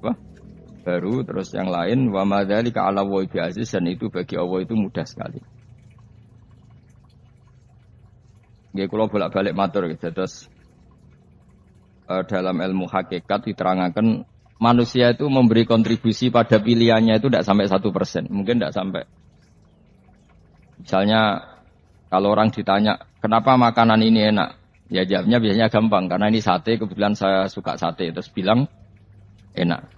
apa? Baru, terus yang lain wa madzalika 'ala Allahi bi'aziz, dan itu bagi Allah itu mudah sekali. Nggih kula bolak-balik matur gitu. Terus dalam ilmu hakikat diterangkan manusia itu memberi kontribusi pada pilihannya itu tidak sampai 1%, mungkin tidak sampai. Misalnya kalau orang ditanya kenapa makanan ini enak, ya jawabnya biasanya gampang karena ini sate, kebetulan saya suka sate, terus bilang enak.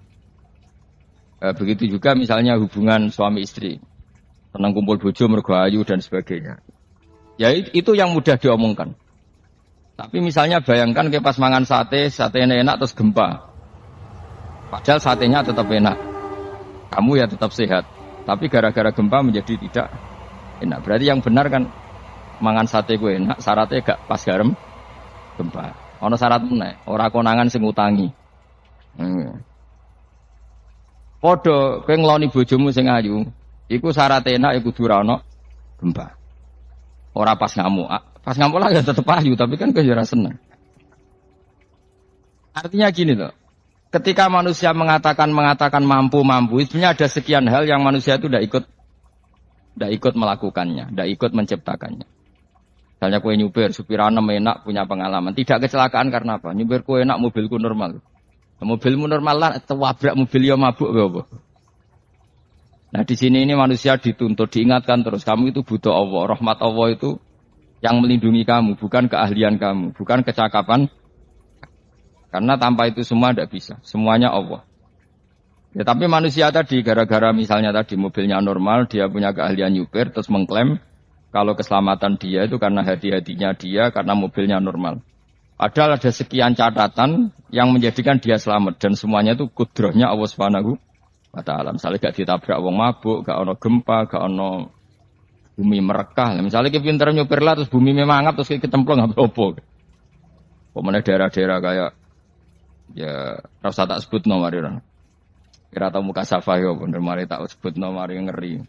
Begitu juga misalnya hubungan suami istri, senang kumpul bojo mergo ayu dan sebagainya. Ya itu yang mudah diomongkan. Tapi misalnya bayangkan ke pas mangan sate enak terus gempa. Padahal satenya tetap enak. Kamu ya tetap sehat. Tapi gara-gara gempa menjadi tidak enak. Berarti yang benar kan mangan sate gue enak, syaratnya gak pas garam gempa. Ono syarat meneh, ora konangan sing utangi. Padha kowe ngloni bojomu sing ayu, iku syarat enak iku kudu ora ono gempa. Ora pas ngamuk. Pas ngamuk lah ya tetep ayu, tapi kan kowe ora seneng. Artinya gini loh. Ketika manusia mengatakan mampu, sebenarnya ada sekian hal yang manusia itu tidak ikut melakukannya, tidak ikut menciptakannya. Misalnya kue nyupir, supiranem enak, punya pengalaman. Tidak kecelakaan karena apa? Nyupir kue enak, mobilku normal. Mobilmu normal lah, wabrak mobil ya mabuk. Apa? Nah di sini ini manusia dituntut, diingatkan terus. Kamu itu butuh Allah, rahmat Allah itu yang melindungi kamu, bukan keahlian kamu, bukan kecakapan. Karena tanpa itu semua tidak bisa. Semuanya Allah. Ya, tapi manusia tadi, gara-gara misalnya tadi mobilnya normal, dia punya keahlian nyupir, terus mengklaim kalau keselamatan dia itu karena hati-hatinya dia, karena mobilnya normal. Padahal ada sekian catatan yang menjadikan dia selamat. Dan semuanya itu kudrahnya Allah Subhanahu wa ta'ala. Misalnya gak ditabrak wong mabuk, gak ono gempa, gak ono bumi merekah. Misalnya kita pintar nyupir lah, terus bumi memangap, terus kita kecemplung, apa-apa. Pokoknya daerah-daerah kayak ya rasa tak sebut nomor orang. Kira tahu muka safah ya bener mari tak sebut nomor yang ngeri.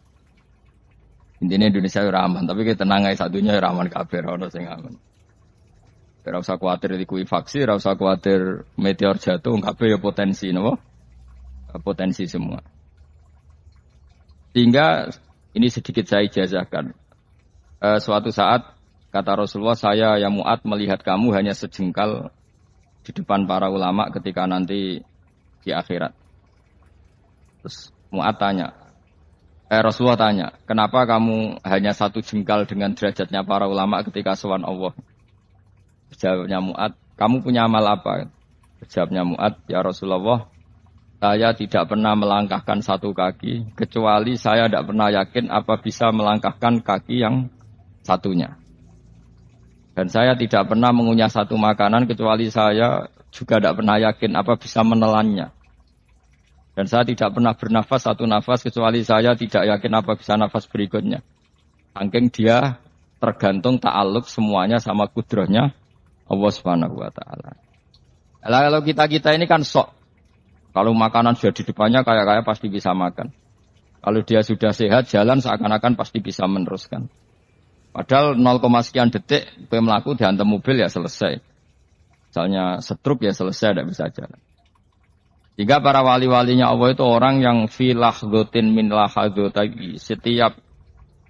Intinya Indonesia ora aman, tapi kita tenang ae satunya ora aman kabeh ono sing aman. Ora usah kuwatir likuifaksi, ora usah kuwatir meteor jatuh, kabeh ya potensi napa? Potensi semua. Sehingga ini sedikit saya ijazahkan. Suatu saat kata Rasulullah, saya yang Mu'ad melihat kamu hanya sejengkal di depan para ulama ketika nanti di akhirat. Terus Mu'ad tanya, Rasulullah tanya, kenapa kamu hanya satu jengkal dengan derajatnya para ulama ketika sowan Allah? Jawabnya Mu'ad, kamu punya amal apa? Jawabnya Mu'ad, ya Rasulullah, saya tidak pernah melangkahkan satu kaki, kecuali saya tidak pernah yakin apa bisa melangkahkan kaki yang satunya. Dan saya tidak pernah mengunyah satu makanan kecuali saya juga tidak pernah yakin apa bisa menelannya. Dan saya tidak pernah bernafas satu nafas kecuali saya tidak yakin apa bisa nafas berikutnya. Saking dia tergantung ta'aluk semuanya sama kudrahnya Allah Subhanahu wa ta'ala. Kalau kita ini kan sok. Kalau makanan sudah di depannya kayak pasti bisa makan. Kalau dia sudah sehat jalan seakan-akan pasti bisa meneruskan. Padahal 0, sekian detik melaku dihantam mobil ya selesai. Misalnya stroke ya selesai, tidak bisa jalan. Jika para wali-walinya Allah itu orang yang fi lahdotin min lahadotagi, setiap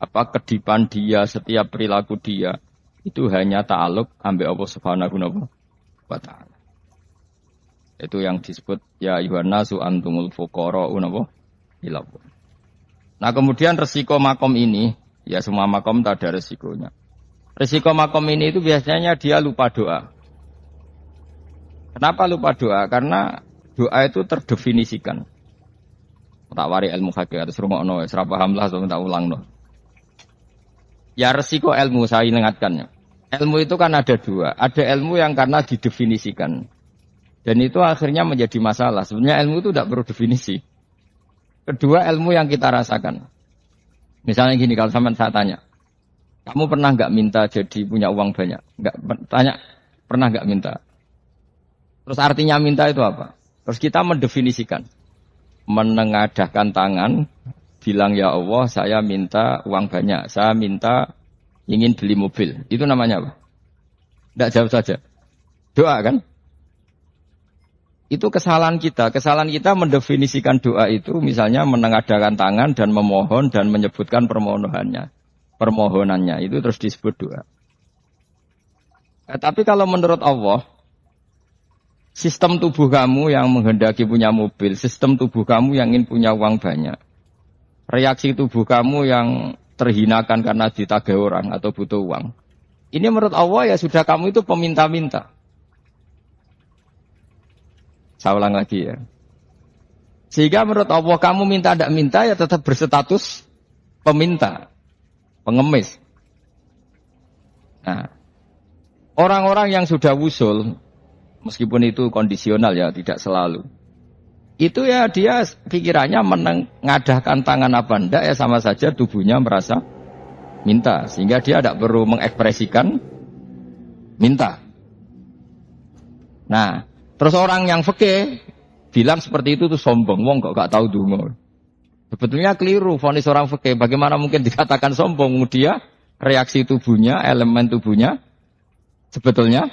kedipan dia, setiap perilaku dia itu hanya ta'aluk ambil Allah Subhanahu wa ta'ala. Itu yang disebut ya yuhannasu antumul fuqara ila Allah. Nah kemudian resiko makom ini, ya semua makom tak ada resikonya. Resiko makom ini itu biasanya dia lupa doa. Kenapa lupa doa? Karena doa itu terdefinisikan. Tak wari ilmu hakikat terus rungokno wis ora paham lah tak ulang no. Ya resiko ilmu saya ingatkannya. Ilmu itu kan ada dua. Ada ilmu yang karena didefinisikan. Dan itu akhirnya menjadi masalah. Sebenarnya ilmu itu tidak perlu definisi. Kedua ilmu yang kita rasakan. Misalnya gini, kalau sampai saya tanya, kamu pernah nggak minta jadi punya uang banyak? Nggak tanya, pernah nggak minta? Terus artinya minta itu apa? Terus kita mendefinisikan, menengadahkan tangan, bilang ya Allah, saya minta uang banyak, saya minta ingin beli mobil. Itu namanya apa? Nggak jawab saja. Doa kan? Itu kesalahan kita. Kesalahan kita mendefinisikan doa itu misalnya menengadakan tangan dan memohon dan menyebutkan permohonannya itu terus disebut doa. Tapi kalau menurut Allah, sistem tubuh kamu yang menghendaki punya mobil, sistem tubuh kamu yang ingin punya uang banyak, reaksi tubuh kamu yang terhinakan karena ditagih orang atau butuh uang. Ini menurut Allah ya sudah kamu itu peminta-minta. Saya ulang lagi ya. Sehingga menurut Allah kamu minta tidak minta ya tetap berstatus peminta, pengemis. Nah, orang-orang yang sudah wusul, meskipun itu kondisional ya, tidak selalu. Itu ya dia pikirannya mengadahkan tangan apa enggak ya sama saja tubuhnya merasa minta. Sehingga dia tidak perlu mengekspresikan minta. Nah, terus orang yang fikih bilang seperti itu tuh sombong. Wong kok gak tahu donga. Sebetulnya keliru vonis orang fikih. Bagaimana mungkin dikatakan sombong? Dia reaksi tubuhnya, elemen tubuhnya sebetulnya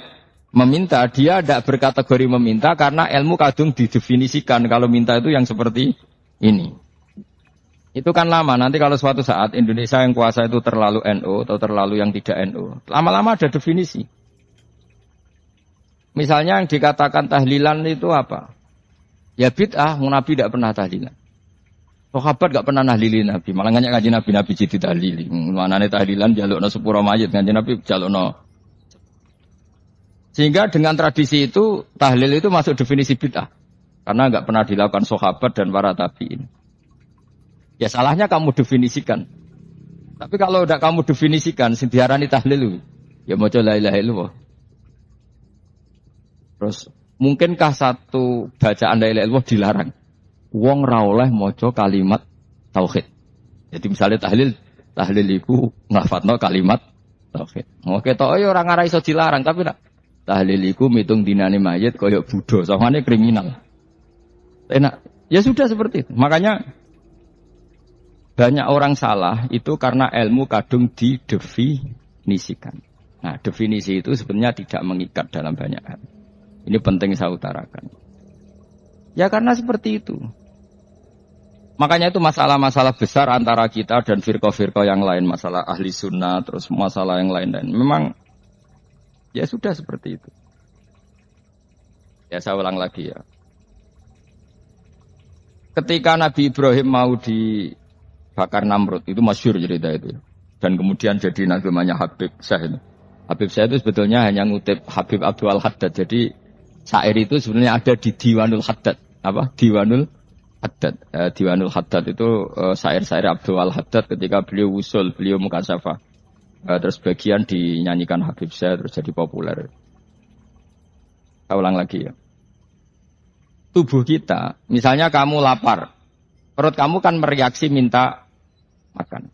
meminta. Dia tidak berkategori meminta karena ilmu kadung didefinisikan kalau minta itu yang seperti ini. Itu kan lama. Nanti kalau suatu saat Indonesia yang kuasa itu terlalu NU atau terlalu yang tidak NU, lama-lama ada definisi. Misalnya yang dikatakan tahlilan itu apa? Ya bid'ah, Nabi tidak pernah tahlilan. Sahabat tidak pernah nahlilin Nabi, malah nganyak ngaji Nabi jadi tahlili. Manane tahlilan jalukno sepuro mayit, ngaji Nabi jalukno. Sehingga dengan tradisi itu tahlil itu masuk definisi bid'ah. Karena enggak pernah dilakukan sahabat dan para tabi'in. Ya salahnya kamu definisikan. Tapi kalau tidak kamu definisikan, sing diarani tahlil ya maca la ilaha illallah. Terus mungkinkah satu bacaan la ilaha illallah dilarang? Wong ra oleh maca kalimat tauhid. Jadi misalnya tahlil iku nglafatno kalimat tauhid. Oke tok ya ora ngara iso dilarang tapi nak tahlil iku mitung dinane mayit kaya Buddha, sangane kriminal. Enak. Ya sudah seperti itu. Makanya banyak orang salah itu karena ilmu kadung didefinisikan. Nah, definisi itu sebenarnya tidak mengikat dalam banyak hal. Ini penting saya utarakan. Ya karena seperti itu. Makanya itu masalah-masalah besar antara kita dan firqah-firqah yang lain. Masalah ahli sunnah, terus masalah yang lain-lain. Memang ya sudah seperti itu. Ya saya ulang lagi ya. Ketika Nabi Ibrahim mau dibakar Namrud, itu masyhur cerita itu. Dan kemudian jadi namanya Habib Syah itu. Habib Syah itu sebetulnya hanya ngutip Habib Abdul Haddad. Jadi syair itu sebenarnya ada di Diwanul Haddad. Apa? Diwanul Haddad. Diwanul Haddad itu syair-syair Abdul Haddad ketika beliau usul, beliau mukasyafah. Terus bagian dinyanyikan Habib Syah terus jadi populer. Saya ulang lagi ya. Tubuh kita, misalnya kamu lapar, perut kamu kan mereaksi minta makan.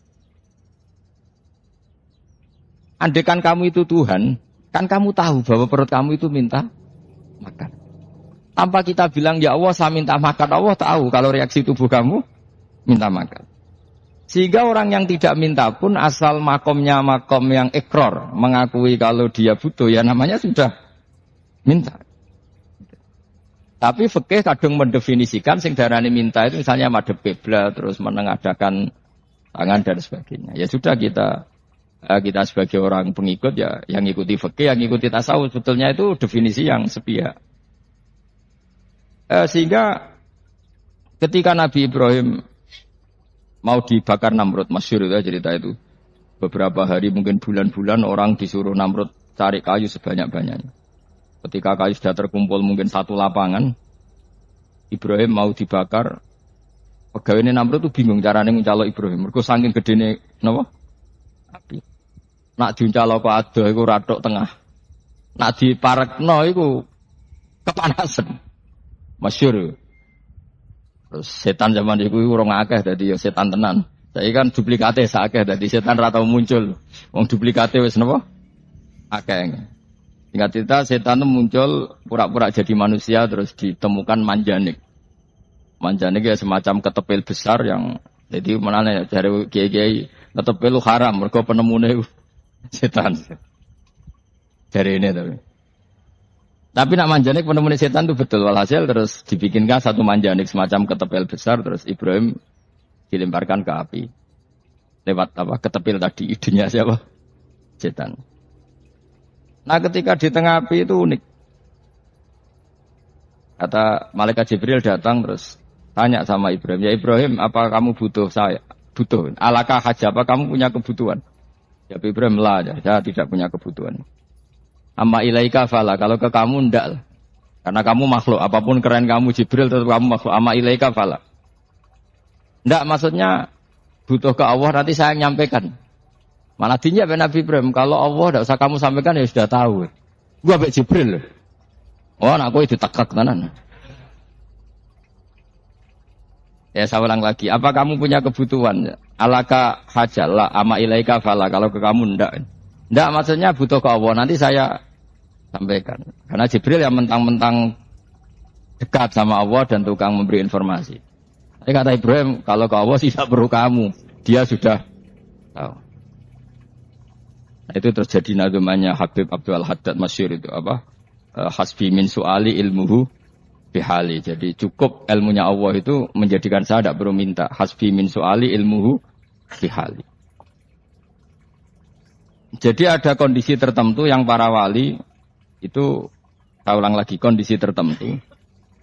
Andaikan kamu itu Tuhan, kan kamu tahu bahwa perut kamu itu minta makan. Tanpa kita bilang, ya Allah saya minta makan, Allah tahu kalau reaksi tubuh kamu minta makan. Sehingga orang yang tidak minta pun asal makomnya makom yang ikrar, mengakui kalau dia butuh, ya namanya sudah minta. Tapi fikih kadang mendefinisikan sing darani minta itu misalnya madhep kiblat terus menengadakan tangan dan sebagainya. Ya sudah kita sebagai orang pengikut ya yang ikuti fikih, yang ikuti tasawuf sebetulnya itu definisi yang sepihak. Sehingga ketika Nabi Ibrahim mau dibakar Namrud, masyhur itu cerita itu. Beberapa hari mungkin bulan-bulan orang disuruh Namrud cari kayu sebanyak-banyaknya. Ketika kayu sudah terkumpul mungkin satu lapangan, Ibrahim mau dibakar. Pegawai Namrud itu bingung caranya mencalok Ibrahim. Mereka saking gedene napa? Api. Nak diuncalok kok adoh iku ratok tengah. Nak diparekno iku kepanasan. Masyhur. Terus setan zaman iku urung akeh dadi ya setan tenan. Saiki kan duplikate sakeh dadi setan ra tau muncul. Wong duplikate wis napa? Akeh. Singkat cerita, setan itu muncul pura-pura jadi manusia terus ditemukan manjanik. Manjanik ya semacam ketepil besar yang jadi mana dari kiai-kiai ketepil haram, mereka penemunya setan. Dari ini tapi. Tapi nak manjanik penemuan setan itu betul. Walhasil terus dibikinkan satu manjanik semacam ketepil besar. Terus Ibrahim dilemparkan ke api. Lewat apa? Ketepil tadi. Idenya siapa? Setan. Nah ketika di tengah api itu unik. Kata malaikat Jibril datang terus tanya sama Ibrahim. Ya Ibrahim, apa kamu butuh saya? Butuh. Alakah haja, apa kamu punya kebutuhan? Ya Ibrahim lah, saya tidak punya kebutuhan. Amma ilaika fala, kalau ke kamu ndak. Karena kamu makhluk, apapun keren kamu Jibril tetap kamu makhluk. Amma ilaika fala. Ndak maksudnya butuh ke Allah nanti saya nyampaikan. Malah dinya Nabi Ibrahim, kalau Allah ndak usah kamu sampaikan ya sudah tahu. Gua ambek Jibril loh. Oh, aku itu ditekak tenan. Ya saya ulang lagi, apa kamu punya kebutuhan? Alaka hajalah amma ilaika fala, kalau ke kamu ndak. Ndak maksudnya butuh ke Allah, nanti saya sampaikan. Karena Jibril yang mentang-mentang dekat sama Allah dan tukang memberi informasi. Tapi kata Ibrahim, kalau ke Allah tidak perlu kamu, dia sudah tahu. Nah, itu terjadi nazumannya Habib Abdul Haddad Masyhur itu apa? Hasbi min su'ali ilmuhu bihali. Jadi cukup ilmunya Allah itu menjadikan saya tidak perlu minta. Hasbi min su'ali ilmuhu bihali. Jadi ada kondisi tertentu yang para wali itu, saya ulang lagi, kondisi tertentu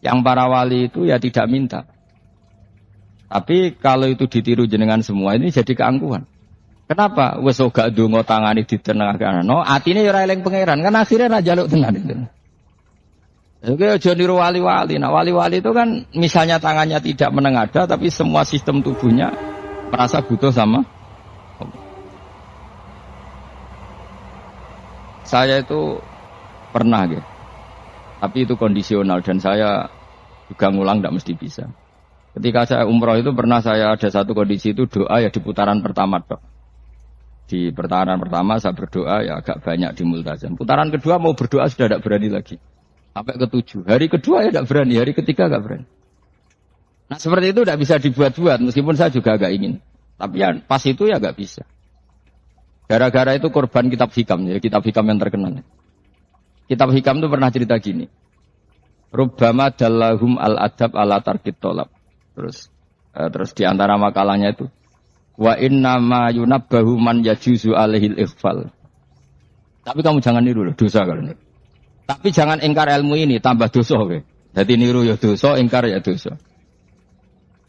yang para wali itu ya tidak minta. Tapi kalau itu ditiru jenengan semua ini jadi keangkuhan. Kenapa? Wes gak ndonga tangane ditenengake. No, atine ora eling pangeran, kan akhirnya ra njaluk tenan itu. Oke, aja niru wali-wali. Nah, wali-wali itu kan misalnya tangannya tidak menengadah tapi semua sistem tubuhnya merasa butuh sama saya itu pernah gitu. Tapi itu kondisional dan saya juga ngulang tidak mesti bisa. Ketika saya umroh itu pernah saya ada satu kondisi itu doa ya di putaran pertama dok. Di putaran pertama saya berdoa ya agak banyak di multazam. Putaran kedua mau berdoa sudah tidak berani lagi. Sampai ke-7. Hari kedua ya tidak berani, hari ketiga tidak berani. Nah seperti itu tidak bisa dibuat-buat meskipun saya juga agak ingin. Tapi ya pas itu ya nggak bisa. Gara-gara itu korban kitab hikam, ya kitab hikam yang terkenal. Kitab hikam itu pernah cerita gini. Rubbama dallahum al-adab ala tarkit tolab. Terus di antara makalahnya itu wa innama yunabbahu man yajuzu alaihil ighfal. Tapi kamu jangan niru loh, dosa kalau niru. Tapi jangan ingkar ilmu ini, tambah dosa. Okay? Jadi niru ya dosa, ingkar ya dosa.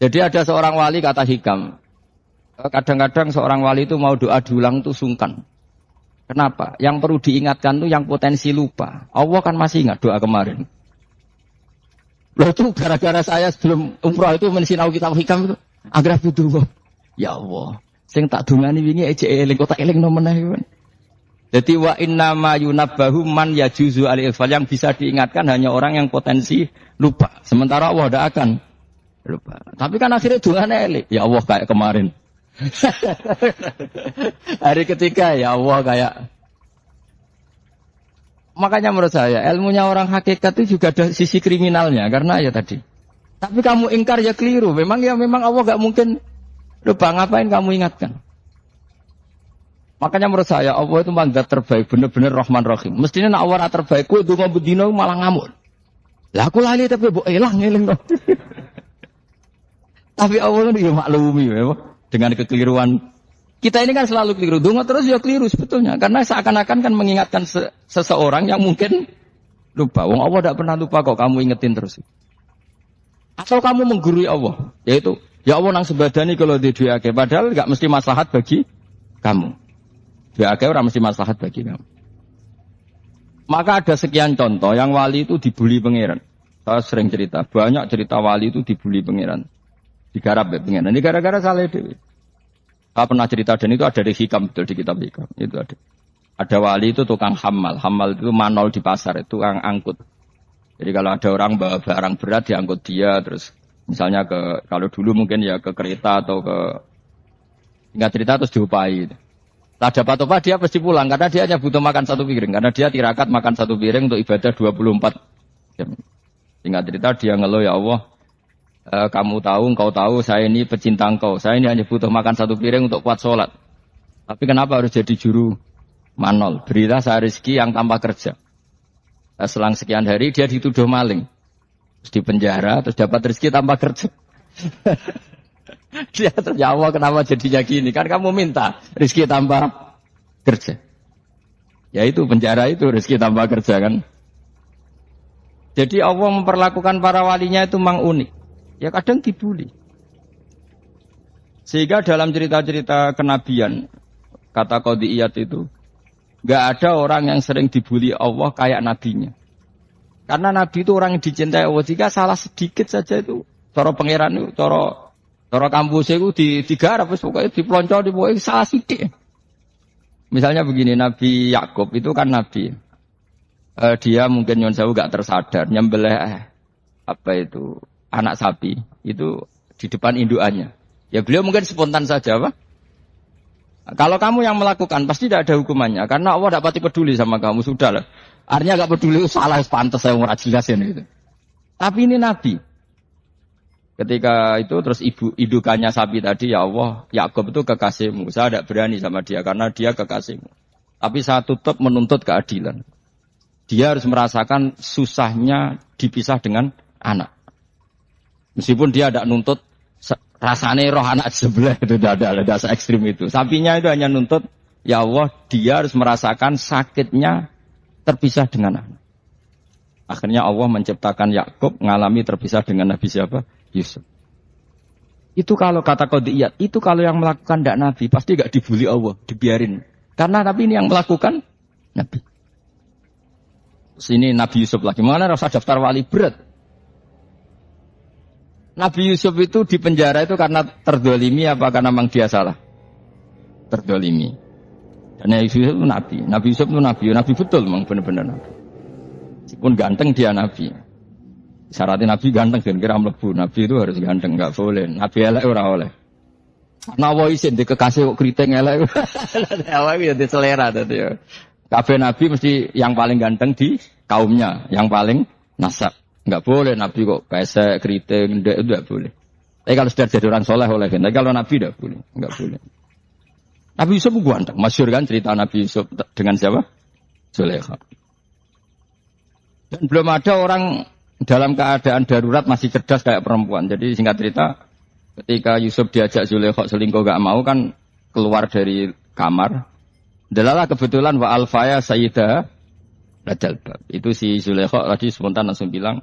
Jadi ada seorang wali kata hikam. Kadang-kadang seorang wali itu mau doa diulang itu sungkan. Kenapa? Yang perlu diingatkan itu yang potensi lupa. Allah kan masih ingat doa kemarin. Loh itu gara-gara saya sebelum umroh itu mensinau kitab hikam itu. Agar butuh. Ya Allah. Sing tak dungani wingi ejek eling kok tak eling nomeneh. Jadi wa inna ma yunabbahu man yajuzu al-ifal, yang bisa diingatkan hanya orang yang potensi lupa. Sementara Allah tidak akan lupa. Tapi kan akhirnya dungane eling. Ya Allah kayak kemarin. Hari ketiga ya Allah kayak. Makanya menurut saya ilmunya orang hakikat itu juga ada sisi kriminalnya karena ya tadi. Tapi kamu ingkar ya keliru. Memang Allah gak mungkin lupa, ngapain kamu ingatkan? Makanya menurut saya Allah itu mandat terbaik, benar-benar Rahman Rahim. Mestinya nak Allah terbaik, kowe ndonga bedino malah ngamuk. Lah aku lali tapi mbok eling no. Tapi Allah kan ya maklumi ya, dengan kekeliruan. Kita ini kan selalu keliru, donga terus ya keliru sebetulnya. Karena seakan-akan kan mengingatkan seseorang yang mungkin lupa. Wong Allah tidak pernah lupa kok, kamu ingetin terus. Atau kamu menggurui Allah, yaitu ya Allah nang sebadani kalau di duake, padahal enggak mesti maslahat bagi kamu. Duake ora mesti maslahat bagi kamu. Maka ada sekian contoh yang wali itu dibuli pangeran. Saya sering cerita, banyak cerita wali itu dibuli pangeran. Digarap ya pangeran. Ini gara-gara salah dewi. Saya pernah cerita dan itu ada di hikam, betul di kitab hikam. Itu ada. Ada wali itu tukang hamal. Hamal itu manol di pasar, itu tukang angkut. Jadi kalau ada orang bawa barang berat diangkut dia, terus misalnya kalau dulu mungkin ya ke kereta atau ke ingat cerita terus diupai. Tak dapat apa dia pasti pulang karena dia hanya butuh makan satu piring. Karena dia tirakat makan satu piring untuk ibadah 24 jam. Ingat cerita dia ngeluh ya Allah. Kamu tahu, engkau tahu, saya ini pecinta engkau. Saya ini hanya butuh makan satu piring untuk kuat sholat. Tapi kenapa harus jadi juru manol? Berilah saya rezeki yang tanpa kerja. Selang sekian hari dia dituduh maling. Terus dipenjara, terus dapat rezeki tanpa kerja. Dia terjawab kenapa jadinya gini? Kan kamu minta rezeki tanpa kerja. Ya itu penjara itu rezeki tanpa kerja kan. Jadi Allah memperlakukan para walinya itu memang unik. Ya kadang dibully. Sehingga dalam cerita-cerita kenabian, kata Qadiyat itu, enggak ada orang yang sering dibully Allah kayak nabinya. Karena nabi itu orang yang dicintai Allah. Jika salah sedikit saja itu, cara pangeran itu, cara kampus itu digarap, pokoknya dipelonco, pokoknya salah sedikit. Misalnya begini, Nabi Yakub itu kan nabi. Dia mungkin nyon sewu enggak tersadar, nyembelih anak sapi itu di depan indukannya. Ya beliau mungkin spontan saja, Pak. Kalau kamu yang melakukan, pasti tidak ada hukumannya. Karena Allah tidak pasti peduli sama kamu, sudah lah. Artinya tidak peduli, salah, pantas saya mau jelasin gitu. Tapi ini Nabi. Ketika itu terus indukannya sapi tadi, ya Allah, Yakub itu kekasihmu. Saya tidak berani sama dia, karena dia kekasihmu. Tapi saya tetap menuntut keadilan. Dia harus merasakan susahnya dipisah dengan anak. Meskipun dia tidak nuntut, rasanya roh anak sebelah itu tidak ada se-ekstrim itu. Sapinya itu hanya nuntut, ya Allah, dia harus merasakan sakitnya terpisah dengan anak. Akhirnya Allah menciptakan Yakub mengalami terpisah dengan Nabi siapa? Yusuf. Itu kalau kata Qadiyat, itu kalau yang melakukan tidak Nabi, pasti gak dibully Allah, dibiarin. Karena tapi ini yang melakukan Nabi. Sini Nabi Yusuf lagi, mana rasa daftar wali berat. Nabi Yusuf itu di penjara itu karena terdolimi apa karena memang dia salah? Terdolimi. Dan Yusuf itu Nabi. Nabi Yusuf itu Nabi betul memang benar-benar Nabi. Meskipun ganteng dia Nabi. Syaratnya Nabi ganteng dan kira mlebu. Nabi itu harus ganteng, enggak boleh. Nabi elek ora oleh. Karena Allah isin di kekasih kok kriting elek. Awak ya di selera tadi ya. Kabeh Nabi mesti yang paling ganteng di kaumnya, yang paling nasab. Enggak boleh Nabi kok pesek, keriting, enggak boleh. Tapi kalau sudah jadi orang soleh oleh kan. Tapi kalau Nabi enggak boleh, enggak boleh. Nabi Yusuf ganteng, masyhur kan cerita Nabi Yusuf dengan siapa? Zulaikha. Dan belum ada orang dalam keadaan darurat masih cerdas kayak perempuan. Jadi singkat cerita, ketika Yusuf diajak Zulaikha selingkuh enggak mau kan keluar dari kamar. Delalah kebetulan wa alfaya sayyidah Ladal bab. Itu si Zulaikha tadi spontan langsung bilang,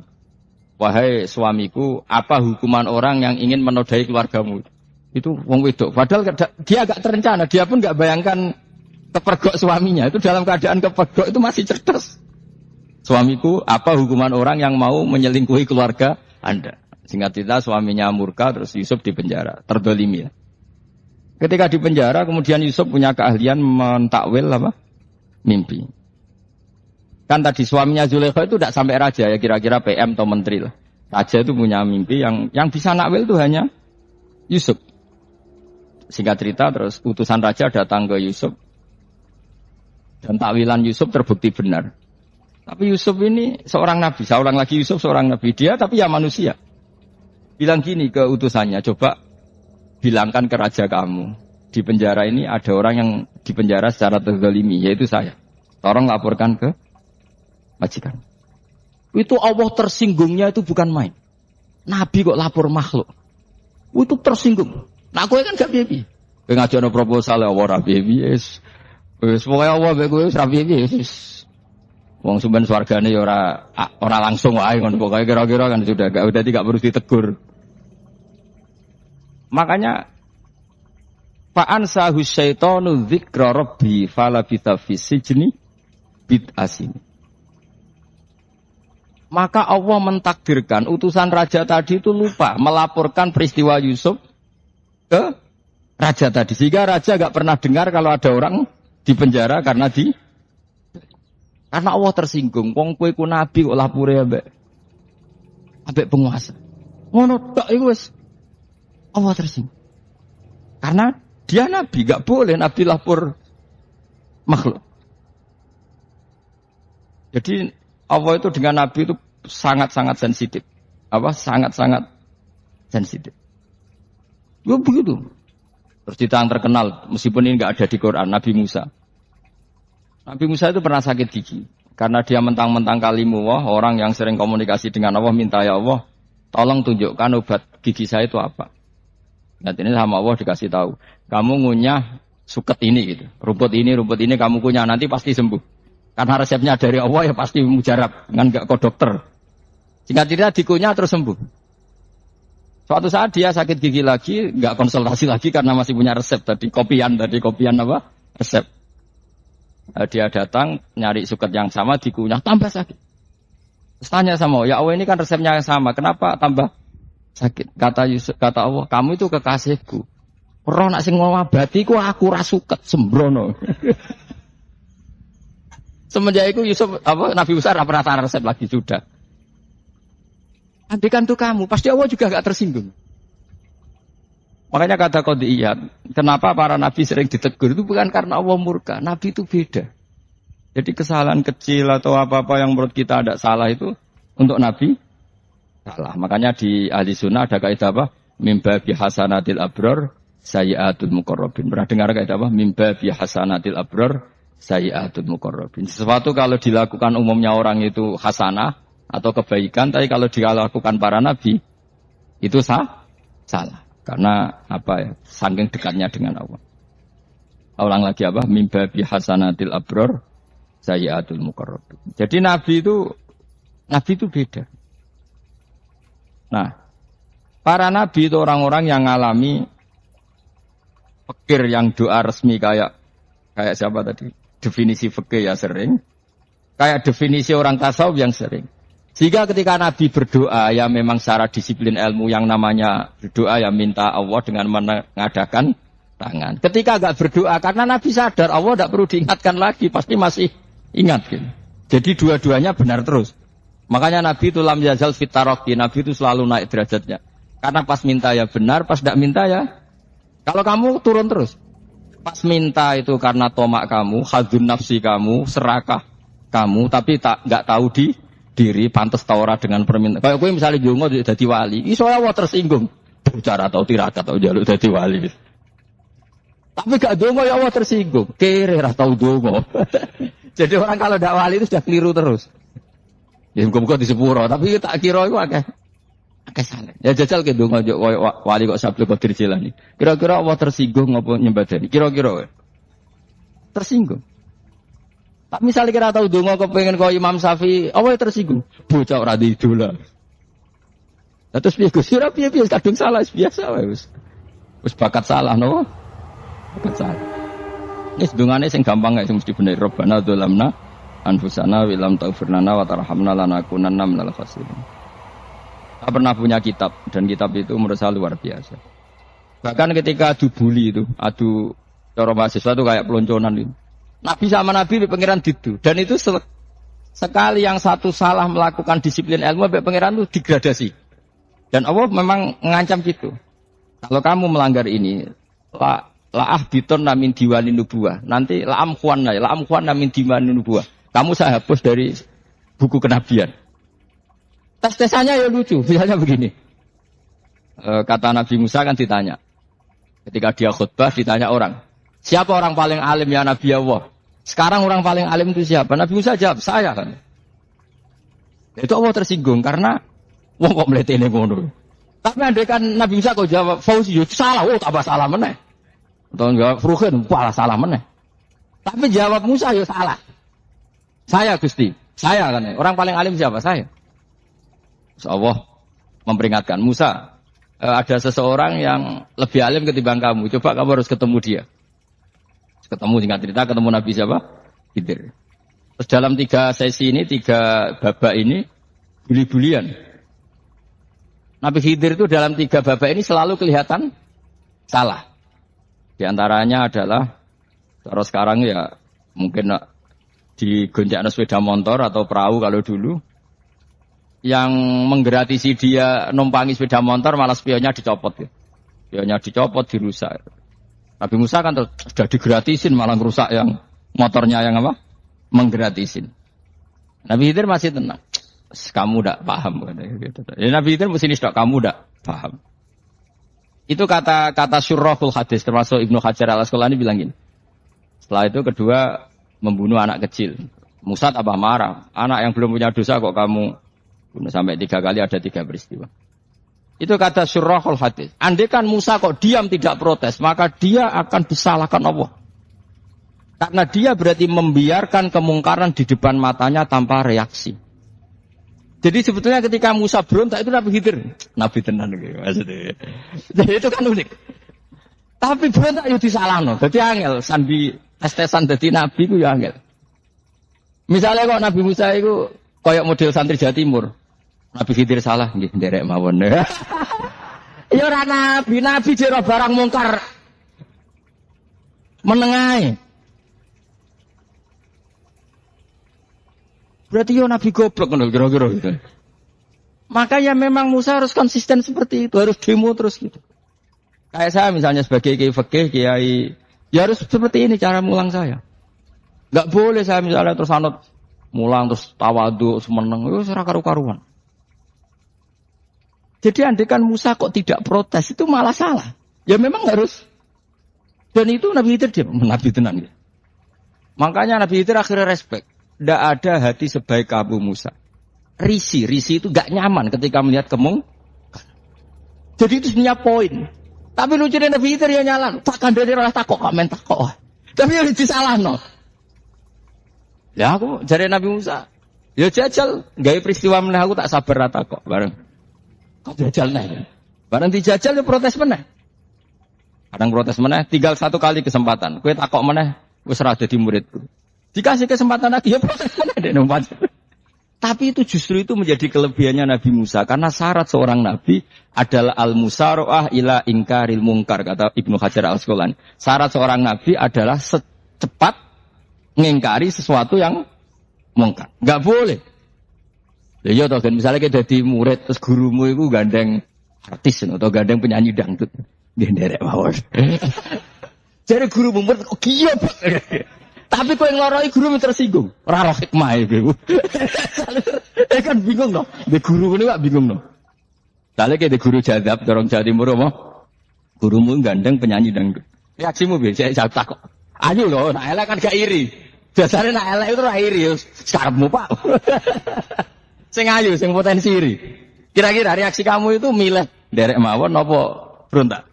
wahai suamiku, apa hukuman orang yang ingin menodai keluargamu? Itu wong wedok. Padahal dia agak terencana, dia pun enggak bayangkan kepergok suaminya. Itu dalam keadaan kepergok itu masih cerdas. Suamiku, apa hukuman orang yang mau menyelingkuhi keluarga Anda? Singkat cerita suaminya murka, terus Yusuf dipenjara, terdolimi ya. Ketika dipenjara, kemudian Yusuf punya keahlian mentakwil apa? Mimpi. Kan tadi suaminya Zulaikha itu tidak sampai raja ya, kira-kira PM atau menteri lah. Raja itu punya mimpi yang bisa nakwil itu hanya Yusuf. Singkat cerita terus utusan raja datang ke Yusuf dan takwilan Yusuf terbukti benar. Tapi Yusuf ini seorang nabi, seorang lagi Yusuf seorang nabi dia tapi ya manusia. Bilang gini ke utusannya, coba bilangkan ke raja kamu di penjara ini ada orang yang di penjara secara terzalimi, yaitu saya. Tolong laporkan ke majikan. Itu Allah tersinggungnya itu bukan main. Nabi kok lapor makhluk. Itu tersinggung. Nah kowe kan gak piye-piye. Kowe ngajono proposal ya ora piye-piye. Wis pokoke Allah mek kowe ora piye-piye wis. Wong sumben swargane ya ora langsung wae ngono pokoke kira-kira kan sudah gak perlu ditegur. Makanya fa'ansahu syaitanu dzikra rabbi falabitha fi sijni bid'asin. Maka Allah mentakdirkan utusan raja tadi itu lupa melaporkan peristiwa Yusuf ke raja tadi. Sehingga raja gak pernah dengar kalau ada orang di penjara karena Allah tersinggung. Wong kowe ku nabi kok lapure ambek penguasa. Ngono tok iku wis Allah tersinggung. Karena dia nabi, gak boleh nabi lapor makhluk. Jadi Allah itu dengan Nabi itu sangat-sangat sensitif. Sangat-sangat sensitif. Ya begitu. Terus cerita yang terkenal, meskipun ini enggak ada di Quran, Nabi Musa. Nabi Musa itu pernah sakit gigi. Karena dia mentang-mentang kalimullah, orang yang sering komunikasi dengan Allah minta ya Allah, tolong tunjukkan obat gigi saya itu apa. Nah ini sama Allah dikasih tahu, kamu ngunyah suket ini gitu, rumput ini kamu kunyah nanti pasti sembuh. Karena resepnya dari Allah ya pasti mujarab, kan nggak ke dokter. Singkat cerita dikunyah terus sembuh. Suatu saat dia sakit gigi lagi, nggak konsultasi lagi karena masih punya resep tadi kopian apa resep. Dia datang nyari suket yang sama dikunyah tambah sakit. Terus tanya sama Allah, ya Allah ini kan resepnya yang sama, kenapa tambah sakit? Kata Allah, kamu itu kekasihku. Roh nak sing ngobati ku aku ra suket sembrono. Semenjak itu Nabi Musa ora pernah resep lagi sudah. Andikan tuh kamu, pasti Allah juga gak tersinggung. Makanya kata Qadiyat, kenapa para nabi sering ditegur itu bukan karena Allah murka. Nabi itu beda. Jadi kesalahan kecil atau apa-apa yang menurut kita ada salah itu untuk nabi salah. Makanya di ahli sunnah ada kaidah apa? Mimba bihasanatil abror sayyiatul muqarrabin. Pernah dengar kaidah apa? Mimba bihasanatil abror sayyiatul muqarrabin. Sesuatu kalau dilakukan umumnya orang itu hasanah atau kebaikan, tapi kalau dilakukan para nabi itu salah. Karena apa ya? Saking dekatnya dengan Allah. Ulang lagi apa? Mimba bihasanatil abror sayyiatul muqarrabin. Jadi nabi itu beda. Nah, para nabi itu orang-orang yang ngalami fikir yang doa resmi kayak siapa tadi? Definisi fikih ya sering. Kayak definisi orang tasawuf yang sering. Sehingga ketika Nabi berdoa, ya memang secara disiplin ilmu yang namanya berdoa ya minta Allah dengan mengadakan tangan. Ketika enggak berdoa, karena Nabi sadar Allah tidak perlu diingatkan lagi, pasti masih ingat. Gitu. Jadi dua-duanya benar terus. Makanya Nabi itu lam yazal fit taraqi, Nabi itu selalu naik derajatnya. Karena pas minta ya benar, pas tidak minta ya. Kalau kamu turun terus. Pas minta itu karena tomak kamu, hadun nafsi kamu, serakah kamu, tapi enggak tahu diri pantas taora dengan permintaan. Kayak gue misalnya jongo jadi wali, iso Allah tersinggung. Bicara atau tirakat atau jaluk jadi wali. Tapi gak jongo ya Allah tersinggung. Kere ra tau jongo. Jadi orang kalau ndak wali itu sudah keliru terus. Ya muga-muga di sepuro, tapi tak kira iku akeh salah. Ya jajal ke donga wali kok Sabtu Qadir Jilani. Kira-kira Allah tersinggung apa nyembadani? Kira-kira tersinggung. Tak misalnya kira tahu donga kepengen kau Imam Syafi'i, apa yang tersinggung? Bocah ora di idola. Lah terus piye Gus? Ora piye-piye kadung salah biasa wae wis. Wis bakat salah no. Bakat salah. Wis dongane sing gampang gak sing mesti bener. Rabbana dzalamna anfusana wa lam taghfir lana wa tarhamna lanakunanna minal khasirin. Saya pernah punya kitab dan kitab itu menurut saya luar biasa. Bahkan ketika adu bully itu, adu cara mahasiswa itu kayak pelonconan itu. Nabi sama Nabi pengiran gitu. Dan itu sekali yang satu salah melakukan disiplin ilmu, pengiran itu degradasi. Dan Allah memang mengancam gitu. Kalau kamu melanggar ini, la'ah biton namin diwani nubuah. Nanti la'am khuan namin diwani nubuah. Kamu saya hapus dari buku kenabian. Tes-tesannya ya lucu. Misalnya begini. Kata Nabi Musa kan ditanya. Ketika dia khutbah ditanya orang. Siapa orang paling alim ya Nabi Allah? Sekarang orang paling alim itu siapa? Nabi Musa jawab, saya kan. Itu Allah tersinggung karena wong kok mletene ngono. Tapi andai kan Nabi Musa kok jawab Fauzi yo salah, tambah salah meneh. Atau enggak Ruhin, malah salah meneh. Tapi jawab Musa yo salah. Saya Gusti, saya kan. Orang paling alim siapa? Saya. Terus Allah memperingatkan Musa, ada seseorang yang lebih alim ketimbang kamu. Coba kamu harus ketemu dia. Ketemu singkat cerita, ketemu Nabi siapa? Khidir. Terus dalam 3 sesi ini, 3 babak ini, buli-bulian. Nabi Khidir itu dalam 3 babak ini selalu kelihatan salah. Di antaranya adalah, kalau sekarang ya mungkin digonjak sepeda motor atau perahu kalau dulu, yang menggratisi dia numpangi sepeda motor malah spionnya dicopot. Ya. Spionnya dicopot, dirusak. Nabi Musa kan sudah digratisin malah merusak yang motornya yang apa? Menggratisin. Nabi Khidir masih tenang. Kamu tidak paham. Ya, Nabi Khidir mesti nistok kamu tidak paham. Itu kata syurrahul hadis termasuk Ibnu Hajar al-Asqalani bilang gini. Setelah itu kedua membunuh anak kecil. Musa tambah marah. Anak yang belum punya dosa kok kamu bunuh sampai 3 kali ada 3 peristiwa. Itu kata Syurahul Hadis. Andai kan Musa kok diam tidak protes, maka dia akan disalahkan Allah. Karena dia berarti membiarkan kemungkaran di depan matanya tanpa reaksi. Jadi sebetulnya ketika Musa berontak itu Nabi Khidir. Nabi tenan gitu maksudnya. Jadi itu kan unik. Tapi berontak itu disalahno. Jadi angel sandi tes-tesan dadi nabi ku ya angel. Misalnya kok Nabi Musa itu koyok model santri Jawa Timur. Nabi Khidir salah nggih nderek mawon. Ya ora nabi jero barang mungkar menengae. Berarti yo nabi goblok ngono kira-kira gitu. Makanya memang Musa harus konsisten seperti itu, harus demo terus gitu. Kayak saya misalnya sebagai kiai fikih, kiai ya harus seperti ini cara mulang saya. Enggak boleh saya misalnya terus anut mulang terus tawadhu semeneng itu ora karu-karuan. Jadi andekan Musa kok tidak protes itu malah salah. Ya memang harus. Dan itu Nabi Khidir dia Nabi tenan gitu. Makanya Nabi Khidir akhirnya respect. Tidak ada hati sebaik kamu Musa. Risi itu gak nyaman ketika melihat kemung. Jadi itu sebenarnya poin. Tapi lucunya Nabi Khidir ya nyalan. Tak kandani ora takok komen takok. Tapi yang disalah no. Ya aku jare Nabi Musa. Ya jajal gawe peristiwa meneh aku tak sabar rata kok bareng. Kok jajal neh. Bareng dijajal ya protes meneh. Kadang protes meneh tinggal 1 kali kesempatan. Kowe takok meneh wis ora dadi muridku. Dikasih kesempatan lagi ya proses mana deh nompat. Tapi itu justru itu menjadi kelebihannya Nabi Musa karena syarat seorang nabi adalah al-musara'ah ila ingkaril mungkar kata Ibnu Hajar Al-Asqalani. Syarat seorang nabi adalah secepat ngingkari sesuatu yang mungkar. Enggak boleh. Ya iya toh kan misalnya kita jadi murid terus gurumu itu gandeng artis atau gandeng penyanyi dangdut. Dia nderek mawon. Jadi guru murid kok giyo. Tapi kau yang loroi guru tersinggung. Rara hikmah itu. Kan bingung no. Di guru ini gak bingung no. Soalnya kayak di guru jadab, dorong Jawa Timur mau. Gurumu gandeng penyanyi dangdut. Reaksimu biasa saya takut. Ayo loh, nak elek kan gak iri. Biasanya nak elek itu iri. Sekarangmu pak. Sing ayu, sing potensi iri. Kira-kira reaksi kamu itu milih derek mawon apa berontak?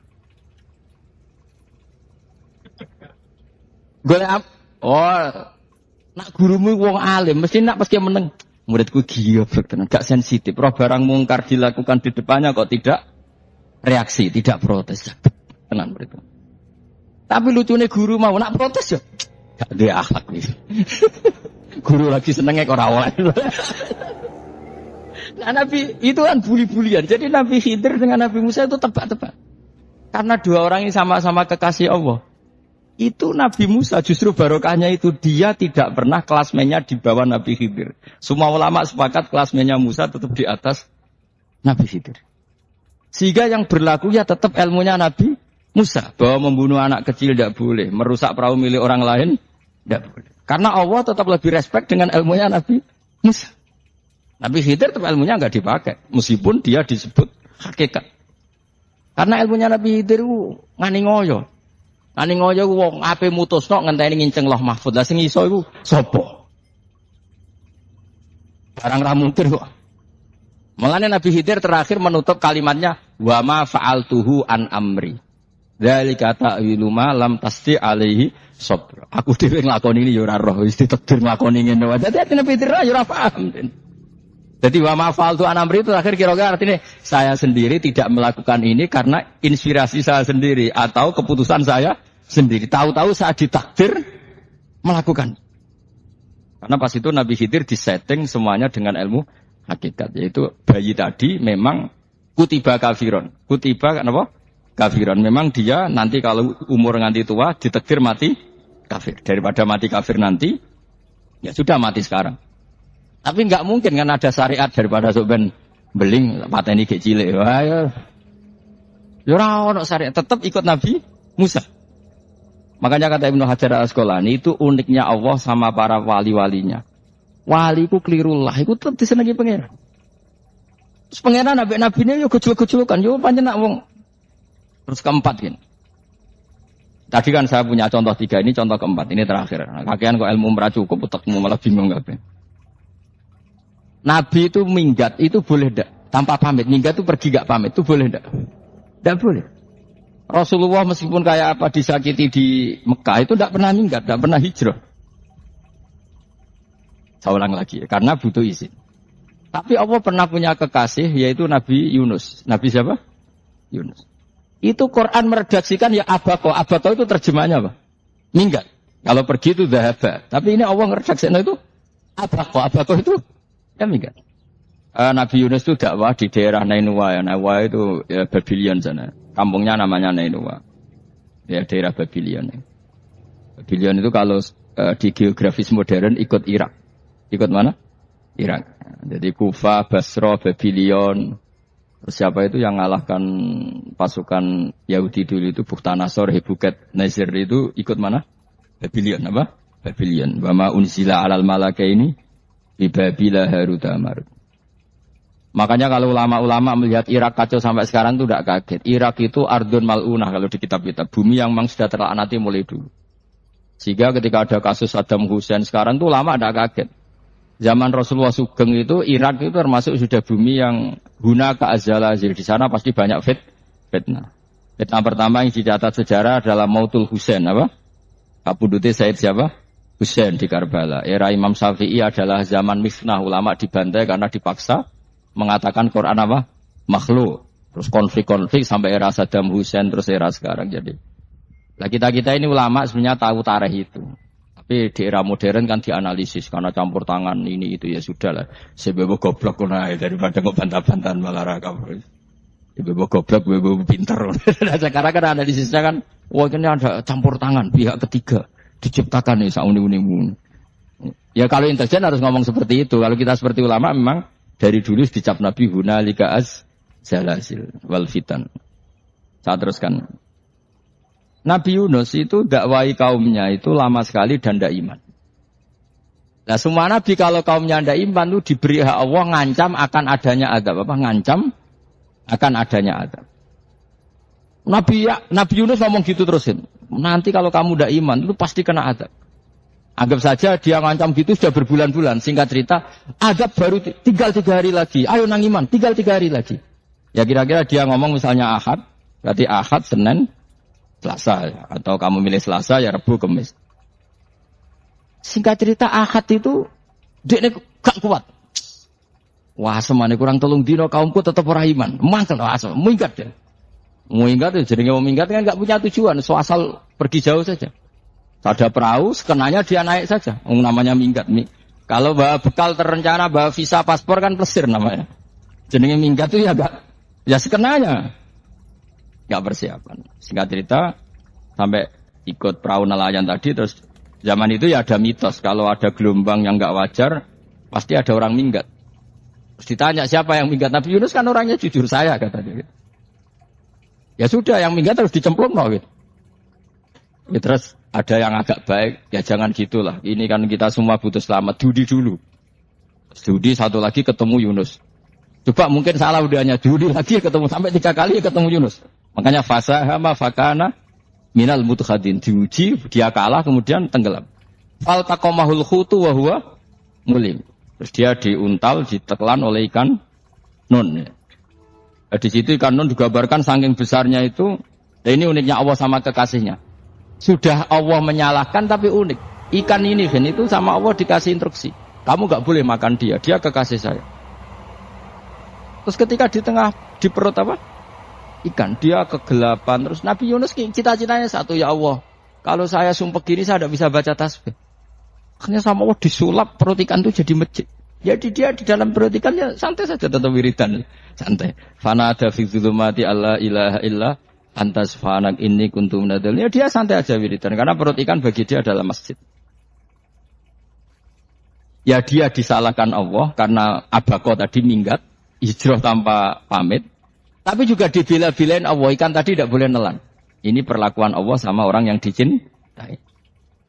Golek oh, nak gurumu wong alim, mesti nak pasti meneng. Muridku goblok tenan, gak sensitif. Roh barang mungkar dilakukan di depannya kok tidak reaksi, tidak protes. Tenan muridku. Tapi lucunya guru mau nak protes ya. Gak ada akhlak nih. Guru lagi senengnya kok ora oleh. Nah, Nabi itu kan buli-bulian. Jadi Nabi Khidir dengan Nabi Musa itu tebak-tebak. Karena 2 orang ini sama-sama kekasih Allah. Itu Nabi Musa justru barokahnya itu dia tidak pernah klasmennya di bawah Nabi Khidir. Semua ulama sepakat klasmennya Musa tetap di atas Nabi Khidir. Sehingga yang berlaku ya tetap ilmunya Nabi Musa. Bahwa membunuh anak kecil tidak boleh. Merusak perahu milik orang lain tidak boleh. Karena Allah tetap lebih respect dengan ilmunya Nabi Musa. Nabi Khidir tetap ilmunya nggak dipakai. Meskipun dia disebut hakikat. Karena ilmunya Nabi Khidir ngani ngoyo. Ngani ngoyo wong ape mutusno ngenteni nginceng Lauh Mahfuz. Lah sing iso iku sapa? Barang ra mungkin kok. Mulane Nabi Khidir terakhir menutup kalimatnya wa ma fa'altuhu an amri. Dzalika ta'wilu ma lam tasti alaihi sabr. Aku dhewe nglakoni ini ya ora roh, wis ditakdir nglakoni ngene wae. Dadi Nabi Khidir ya ora paham. Jadi wa ma fa'altu an amri itu akhir kira-kira artinya saya sendiri tidak melakukan ini karena inspirasi saya sendiri atau keputusan saya sendiri. Tahu-tahu saat ditakdir melakukan. Karena pas itu Nabi Khidir disetting semuanya dengan ilmu hakikat. Yaitu bayi tadi memang kutiba kafiron. Kutiba apa? Kafiron. Memang dia nanti kalau umur nganti tua ditakdir mati kafir. Daripada mati kafir nanti, ya sudah mati sekarang. Tapi enggak mungkin kan ada syariat daripada soben beling pateni gek cilik. Wah ya. Ya ora ono syariat, tetap ikut Nabi Musa. Makanya kata Ibnu Hajar Al-Asqalani itu uniknya Allah sama para wali-walinya. Wali ku kelirullah, iku tetep disenengi pangeran. Terus pangeran nabi-nabine yo gejol-gejolkan, yo pancen nak wong. Terus keempat gini. Tadi kan saya punya contoh 3, ini contoh keempat, ini terakhir. Nah, kakean kok ilmu merah cukup, utekmu malah bingung kabeh. Nabi itu minggat, itu boleh ndak? Tanpa pamit, minggat itu pergi gak pamit, itu boleh ndak? Ndak boleh. Rasulullah meskipun kayak apa disakiti di Mekah, itu ndak pernah minggat, ndak pernah hijrah. Saya ulang lagi, karena butuh izin. Tapi Allah pernah punya kekasih, yaitu Nabi Yunus. Nabi siapa? Yunus. Itu Quran meredaksikan ya abako. Abako itu terjemahnya apa? Minggat. Kalau pergi itu dhahaba. Tapi ini Allah meredaksikan itu abako. Abako itu ya minggat. Nabi Yunus itu dakwah di daerah Nainua. Ya. Nainua itu ya, Babylon sana. Kampungnya namanya Nainua. Ya daerah Babylon. Ya. Babylon itu kalau di geografis modern ikut Irak. Ikut mana? Irak. Jadi Kufa, Basra, Babylon. Terus siapa itu yang ngalahkan pasukan Yahudi dulu itu Bukhtanasor, Hebuket, Nasir itu ikut mana? Babylon apa? Babylon. Wama unzila alal malakaini bi Babila Haruta Marut. Makanya kalau ulama-ulama melihat Irak kacau sampai sekarang itu tidak kaget. Irak itu ardun mal'unah kalau di kitab-kitab. Bumi yang memang sudah terlaknati mulai dulu. Sehingga ketika ada kasus Saddam Hussein sekarang itu ulama tidak kaget. Zaman Rasulullah Sugeng itu Irak itu termasuk sudah bumi yang guna keazalazir. Di sana pasti banyak fitnah. Fitnah pertama yang dicatat sejarah adalah Mautul Husain apa? Kabudute Said siapa? Husain di Karbala. Era Imam Syafi'i adalah zaman misnah, ulama dibantai karena dipaksa mengatakan Quran apa? Makhluk. Terus konflik-konflik sampai era Saddam Hussein terus era sekarang jadi. Lah kita-kita ini ulama sebenarnya tahu tarikh itu. Tapi di era modern kan dianalisis karena campur tangan ini itu ya sudah lah. Sebebo goblok kuna daripada kok bantah-bantahan malah rakam. Sebebo goblok, sebebo pinter. Sekarang kan analisisnya kan, wah ini ada campur tangan pihak ketiga diciptakan nih sauni-unimu. Ya kalau intelijen harus ngomong seperti itu. Kalau kita seperti ulama memang dari dulu dicap Nabi hunalika az zalasil wal fitan. Saya teruskan. Nabi Yunus itu dakwai kaumnya itu lama sekali dan tidak iman. Nah semua nabi kalau kaumnya tidak iman itu diberi hak Allah ngancam akan adanya azab. Apa? Ngancam akan adanya azab. Nabi Yunus ngomong gitu terusin. Nanti kalau kamu tidak iman itu pasti kena azab. Anggap saja dia ngancam gitu sudah berbulan-bulan. Singkat cerita, azab baru tinggal 3 hari lagi. Ayo nang iman, tinggal 3 hari lagi. Ya kira-kira dia ngomong misalnya Ahad, berarti Ahad, Senin, Selasa, atau kamu milih Selasa ya Rabu, Kamis. Singkat cerita Ahad itu dia gak kuat. Wah semane kurang 3 dino kaumku tetap ora iman. Mangkel asal minggat deh. Minggat itu jenenge minggat kan gak punya tujuan, so asal pergi jauh saja. Ada perahu, sekenanya dia naik saja. Namanya minggat. Kalau bawa bekal terencana, bawa visa paspor kan plesir namanya. Jenenge minggat itu ya gak, ya sekenanya. Gak persiapan. Singkat cerita sampai ikut perahu nelayan tadi terus zaman itu ya ada mitos kalau ada gelombang yang gak wajar pasti ada orang minggat. Terus ditanya siapa yang minggat? Nabi Yunus kan orangnya jujur saya katanya. Ya sudah yang minggat harus dicemplung no, gitu. Ya, terus ada yang agak baik ya jangan gitulah. Ini kan kita semua butuh selamat. Judi dulu. Judi satu lagi ketemu Yunus. Coba mungkin salah udahnya judi lagi ketemu sampai 3 kali ketemu Yunus. Makanya fasahama fakana minal mutkhadin diuji dia kalah kemudian tenggelam. Fal taqamahul khutu wa huwa mulim. Terus dia diuntal ditelan oleh ikan nun. Di situ ikan nun digambarkan saking besarnya itu. Dan ini uniknya Allah sama kekasihnya. Sudah Allah menyalahkan tapi unik. Ikan ini kan itu sama Allah dikasih instruksi. Kamu enggak boleh makan dia, dia kekasih saya. Terus ketika di tengah di perut apa? Ikan, dia kegelapan. Terus Nabi Yunus cita-citanya satu, ya Allah, kalau saya sumpah gini saya tidak bisa baca tasbih. Akhirnya sama Allah disulap perut ikan itu jadi masjid. Jadi dia di dalam perut ikannya santai saja tetap wiridan, santai. Fana ada fi dzulumati alla ilaha illa anta subhanak inni kuntu minadz. Ya dia santai aja wiridan karena perut ikan bagi dia adalah masjid. Ya dia disalahkan Allah karena abako tadi minggat, hijrah tanpa pamit. Tapi juga dibela-belain Allah, ikan tadi tidak boleh nelan. Ini perlakuan Allah sama orang yang dicintai.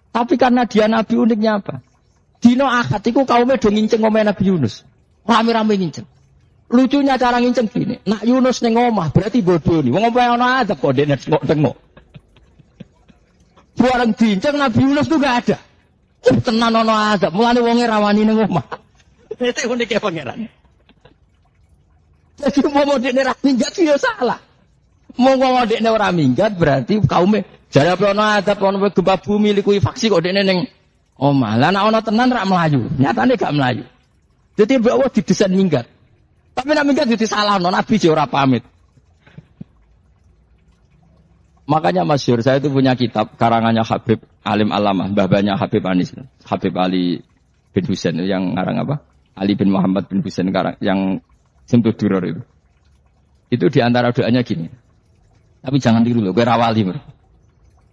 Tapi karena dia Nabi uniknya apa? Dino Ahad itu kaumnya udah nginceng ngomel Nabi Yunus. Rame-rame nginceng. Lucunya cara nginceng gini. Nak Yunus neng omah berarti bodoh nih. Wong ngomel ana adab kok dene tengok. Bareng diinceng Nabi Yunus tuh gak ada. Tenan ana azab, mulane wonge rawani ning omah. Itu unike pangeran. Jadi mau dekne ra minggat ya salah. Mau dekne ora minggat berarti kaume jare apa ana azab ana gempa bumi liku faksi kok dekne ning omah. Lah nek ana tenan ra melayu, nyatane gak melayu. Jadi mbok Allah didesain minggat. Tapi nek minggat jadi salah Nabi ora pamit. Makanya masyhur saya itu punya kitab karangannya Habib Alim Alamah, mbah-mbahnya Habib Anis, Habib Ali bin Husain yang ngarang apa? Ali bin Muhammad bin Husain yang sentuh duror itu. Itu di antara doanya gini. Tapi jangan tiru loh, gue rawali bro.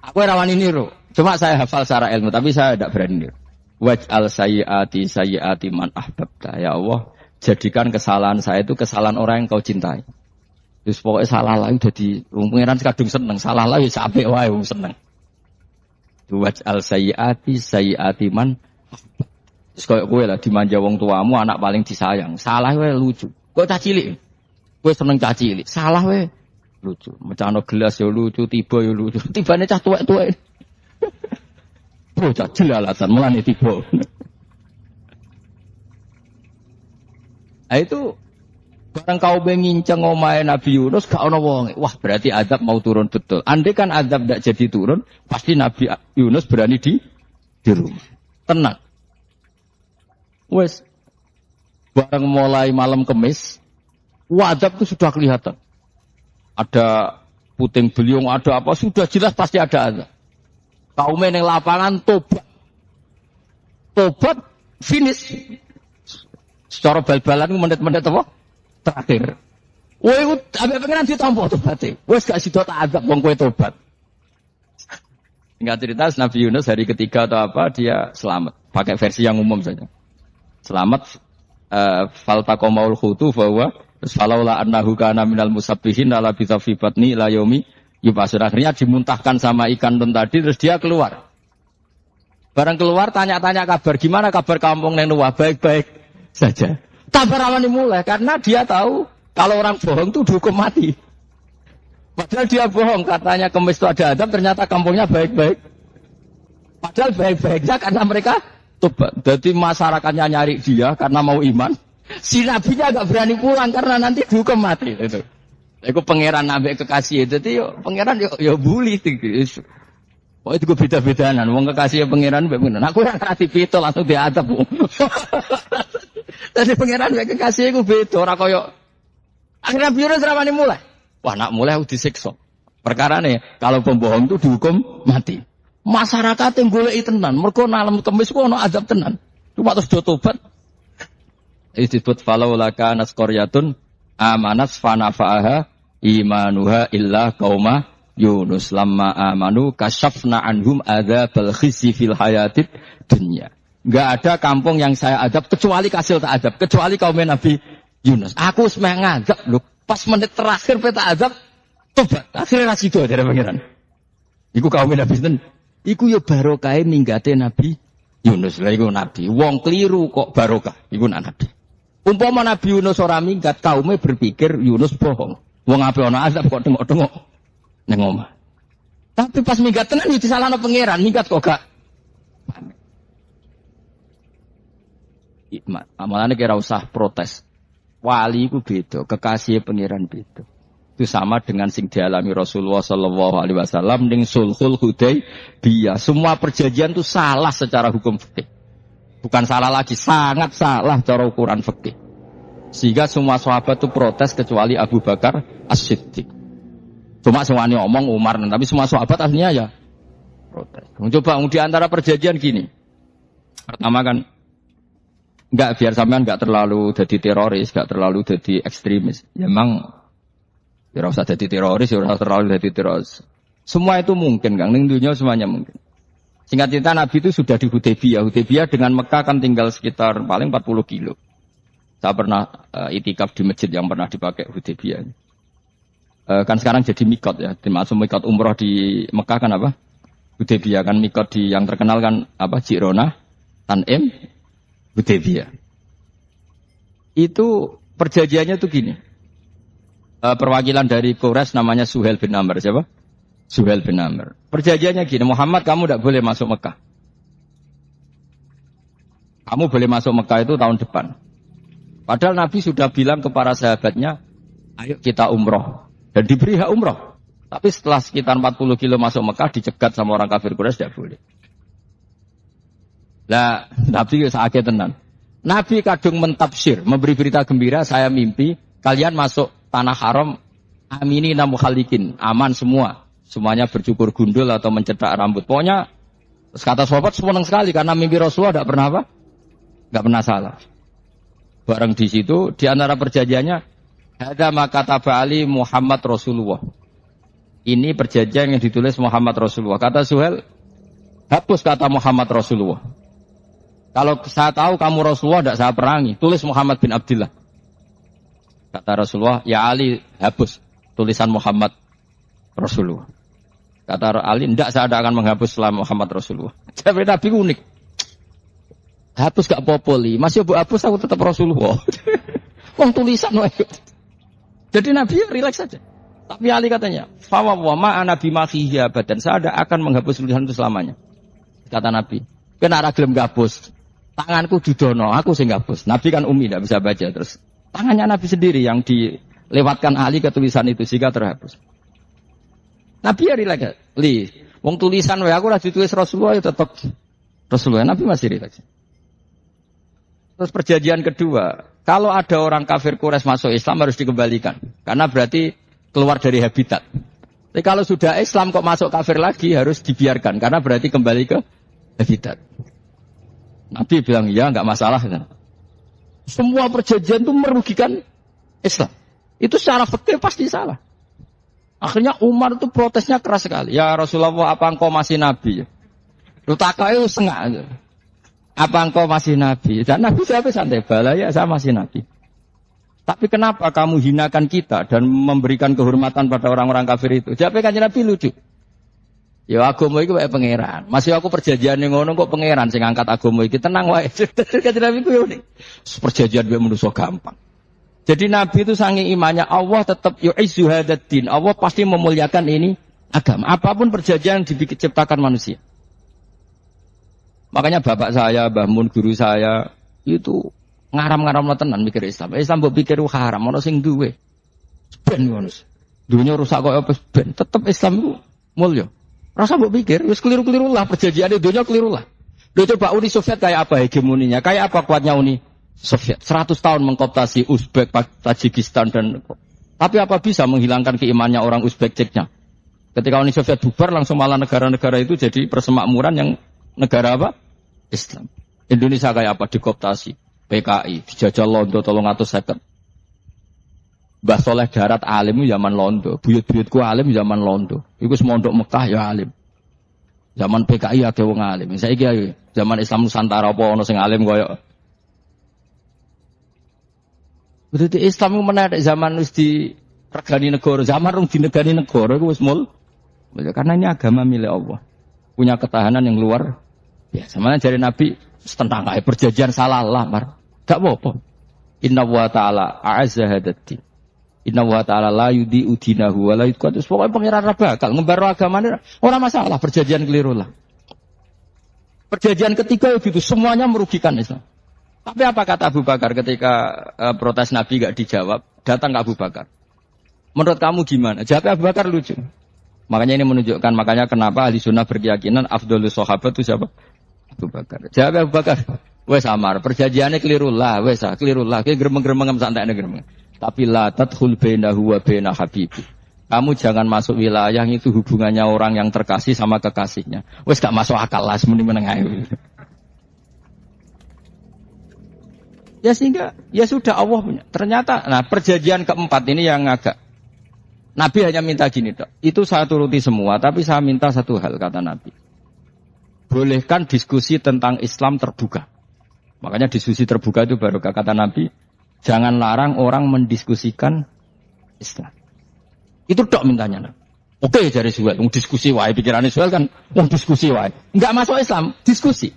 Aku rawani niru. Cuma saya hafal secara ilmu, tapi saya tidak berani niru. Waj'al sayyiati man ahbabta. Ya Allah, jadikan kesalahan saya itu kesalahan orang yang kau cintai. Terus pokoknya salah lah jadi pangeran kadung seneng, salah lah ya sampai wae seneng. Waj'al sayyiati man. Terus koyo kowe lah dimanja wong tuamu, anak paling disayang. Salah wae lucu. Kok cah cilik. Kowe seneng cah cilik. Salah wae lucu. Mecano gelas ya lucu, tiba ya lucu. Tibane cah tuwek-tuwek. Bocah jelalatan mulane tiba. Itu barang kau menginceng omahe Nabi Yunus gak ana wong. Wah, berarti azab mau turun betul. Andai kan azab tidak jadi turun, pasti Nabi Yunus berani di rumah. Tenang. Wes barang mulai malam Kamis, azab itu sudah kelihatan. Ada puting beliung, ada apa, sudah jelas pasti ada azab. Kaum yang lapangan tobat finish. Secara bal-balan menit-menit apa? Terakhir. Woi, ambek pengenan ditampa tobaté. Wis gak sida tak azab wong kowe tobat. Enggak cerita Nabi Yunus hari ketiga atau apa dia selamat. Pakai versi yang umum saja. Selamat faltaqamaul khutu bahwa falaula annahu kana minal musabbihin la bi batni la yaumi yubasir. Akhirnya dimuntahkan sama ikan tun tadi terus dia keluar. Barang keluar tanya-tanya kabar gimana kabar kampung Nenuwa baik-baik saja. Kabar awalnya mulai karena dia tahu kalau orang bohong itu dihukum mati. Padahal dia bohong katanya Kemis itu ada azab ternyata kampungnya baik-baik. Padahal baik-baiknya karena mereka tobat. Jadi masyarakatnya nyari dia karena mau iman. Si nabinya agak berani pulang karena nanti dihukum mati. Itu. Aku pangeran nabi kekasih itu. Jadi pangeran yo bully. Oh itu gue beda-bedaan. Wong kekasih pangeran bener. Aku yang hati pito langsung diadab. Jadi pangeran mek kekasih iku beda ora kaya akhirnya Yunus rawani mulai. Wah, nak mulai disiksa. Perkarane kalau pembohong itu dihukum mati. Masyarakat yang goleki tenan, mergo malam Kamis ku ana azab tenan. Cuma terus do tobat. Disebut falaula kana qaryatun amanat fanafa'aha imanuha illa qauma Yunus lamma amanu kasyafna anhum adzabal khizi fil hayatid dunya. Enggak ada kampung yang saya adab kecuali kasil tak adab, kecuali kaum Nabi Yunus. Aku semeh ngajak lho, pas menit terakhir peta adab tobat. Akhirnya ra sida dari pangeran. Iku kaum Nabi sinten? Iku ya barokah minggate Nabi Yunus. Lah iku nabi. Wong keliru kok barokah. Iku nabi. Umpama Nabi Yunus ora minggat, kaume berpikir Yunus bohong. Wong ape ana azab kok tengok-tengok ning omah. Tapi pas minggat tenan yo disalahno pangeran, minggat kok gak. Amalane kira usah protes. Wali iku beda, kekasih pangeran beda. Itu sama dengan sing dialami Rasulullah sallallahu alaihi wasallam ning Sulhul Hudaybiyah. Semua perjanjian itu salah secara hukum fikih. Bukan salah lagi, sangat salah cara ukuran fikih. Sehingga semua sahabat itu protes kecuali Abu Bakar As-Siddiq. Cuma semuanya ngomong Umar, tapi semua sahabat aslinya ya protes. Coba di antara perjanjian gini. Pertama kan enggak biar sampean enggak terlalu jadi teroris, enggak terlalu jadi ekstremis. Ya memang ya usah jadi teroris, ya usah terlalu jadi teroris. Semua itu mungkin, Kang. Ning dunia semuanya mungkin. Singkat cerita Nabi itu sudah di Hudaybiyah. Hudaybiyah dengan Mekah kan tinggal sekitar paling 40 kilo. Saya pernah itikaf di masjid yang pernah dipakai Hudaybiyah. Kan sekarang jadi mikot ya. Dimaksud mikot umroh di Mekah kan apa? Hudaybiyah kan mikot di yang terkenal kan apa? Jirona, Tanim, Hudaybiyah. Itu perjanjiannya tuh gini. Perwakilan dari Quraisy namanya Suhail bin Amr siapa? Suhail bin Amr. Perjanjiannya gini, Muhammad kamu tidak boleh masuk Mekah. Kamu boleh masuk Mekah itu tahun depan. Padahal Nabi sudah bilang kepada sahabatnya, ayo kita umroh. Dan diberi hak umroh. Tapi setelah sekitar 40 kilo masuk Mekah, dicegat sama orang kafir Quraisy, tidak boleh. Nah, Nabi sakit tenan. Nabi kadung mentafsir, memberi berita gembira, saya mimpi, kalian masuk tanah haram, amini namu khalikin, aman semua. Semuanya bercukur gundul atau mencetak rambut. Pokoknya, kata sahabat senang sekali, karena mimpi Rasulullah tidak pernah apa? Tidak pernah salah. Bareng di situ, di antara perjanjiannya, ada makata Ali Muhammad Rasulullah. Ini perjanjian yang ditulis Muhammad Rasulullah. Kata Suhail, hapus kata Muhammad Rasulullah. Kalau saya tahu kamu Rasulullah, tidak saya perangi. Tulis Muhammad bin Abdullah. Kata Rasulullah, ya Ali, hapus tulisan Muhammad Rasulullah. Kata Ali, tidak saya tidak akan menghapus setelah Muhammad Rasulullah. Jadi Nabi unik. Hapus gak popoli, masih hapus aku tetap Rasulullah. Wong tulisan wae. Jadi Nabi rileks saja. Tapi Ali katanya, "Fawwa ma ana bimakhihi abadan." Saya tidak akan menghapus tulisan itu selamanya. Kata Nabi, "Kena ra gelem ngapus. Tanganku didono, aku sing ngapus." Nabi kan umi tidak bisa baca terus. Tangannya Nabi sendiri yang dilewatkan Ali ke tulisan itu sehingga terhapus. Nabi ya rileks. Wong tulisan wae aku ora ditulis Rasulullah ya tetap Rasulullah. Nabi masih rileks. Terus perjanjian kedua, kalau ada orang kafir Quraisy masuk Islam harus dikembalikan. Karena berarti keluar dari habitat. Tapi kalau sudah Islam kok masuk kafir lagi harus dibiarkan. Karena berarti kembali ke habitat. Nabi bilang, ya nggak masalah. Semua perjanjian itu merugikan Islam. Itu secara fikih pasti salah. Akhirnya Umar itu protesnya keras sekali. Ya Rasulullah, apa engkau masih Nabi? Lu takai sengak. Apa engkau masih Nabi? Dan Nabi jawab santai, bala ya saya masih Nabi. Tapi kenapa kamu hinakan kita dan memberikan kehormatan pada orang-orang kafir itu? Jawabnya kan Nabi lucu. Ya agama itu kayak pangeran. Masih aku perjanjian yang ngono kok pangeran sing angkat agama iki tenang wae. Kan Nabi ku unik. Perjanjian wae manusa gampang. Jadi Nabi itu saking imannya Allah tetap yu'izzu hadzal-din. Allah pasti memuliakan ini agama. Apapun perjanjian yang diciptakan manusia. Makanya bapak saya, Mbah Mun, guru saya itu ngaram-ngaram tenan mikir Islam. Islam mbok pikir haram, ono sing duwe. Ben ngono. Dunya rusak kok apa ben, tetep Islam itu mulya. Rasa mbok pikir wis keliru-keliru lah perjanjiane dunya keliru lah. Lho coba Uni Soviet kayak apa hegemoninya? Kayak apa kuatnya Uni Soviet? 100 tahun mengkooptasi Uzbek, Tajikistan dan tapi apa bisa menghilangkan keimannya orang Uzbek Ceknya? Ketika Uni Soviet bubar langsung malah negara-negara itu jadi persemakmuran yang negara apa? Islam. Indonesia kayak apa? Dikooptasi. PKI, dijajah Londo 350. Mbah Soleh Darat alim zaman Londo. Buyut-buyutku alim zaman Londo. Iku semondok Mekah ya alim. Zaman PKI ada wong alim. Saiki ayo zaman Islam Nusantara apa ono sing alim koyo. Berarti Islam menarik zaman wis diregani negara, zaman rung dinegani negara iku wis mul. Karena ini agama milik Allah. Punya ketahanan yang luar biasa. Mana dari Nabi tentang kayak perjanjian salah lamar. Gak apa-apa. Inna wa ta'ala a'azza hadad-din. Inna wa ta'ala la yudhi'u dinahu wa la yudhi'u. Pokoknya pengiran bakal ngembaru agamanya orang masalah perjanjian keliru lah. Perjanjian ketiga itu semuanya merugikan Islam. Tapi apa kata Abu Bakar ketika protes Nabi gak dijawab, datang ke Abu Bakar. Menurut kamu gimana? Jawabnya Abu Bakar lucu. Makanya ini menunjukkan makanya kenapa ahli sunnah berkeyakinan afdhalus sahabat itu siapa? Abu Bakar. Jawab Abu Bakar, wes amar, perjanjiannya keliru lah, wes keliru lah, kayak geremeng-geremeng santai geremeng. Tapi la tadkhul bainahu wa baina habibi. Kamu jangan masuk wilayah itu hubungannya orang yang terkasih sama kekasihnya. Wes gak masuk akal lah, semuanya menengah. Ya sehingga ya sudah Allah punya. Ternyata, nah perjanjian keempat ini yang agak Nabi hanya minta gini, dok. Itu saya turuti semua, tapi saya minta satu hal kata Nabi. Bolehkan diskusi tentang Islam terbuka. Makanya diskusi terbuka itu baru kata Nabi, jangan larang orang mendiskusikan Islam. Itu dok mintanya. Oke, dari Suhail, diskusi wae pikirannya Suhail kan, diskusi wae. Enggak masuk Islam, diskusi.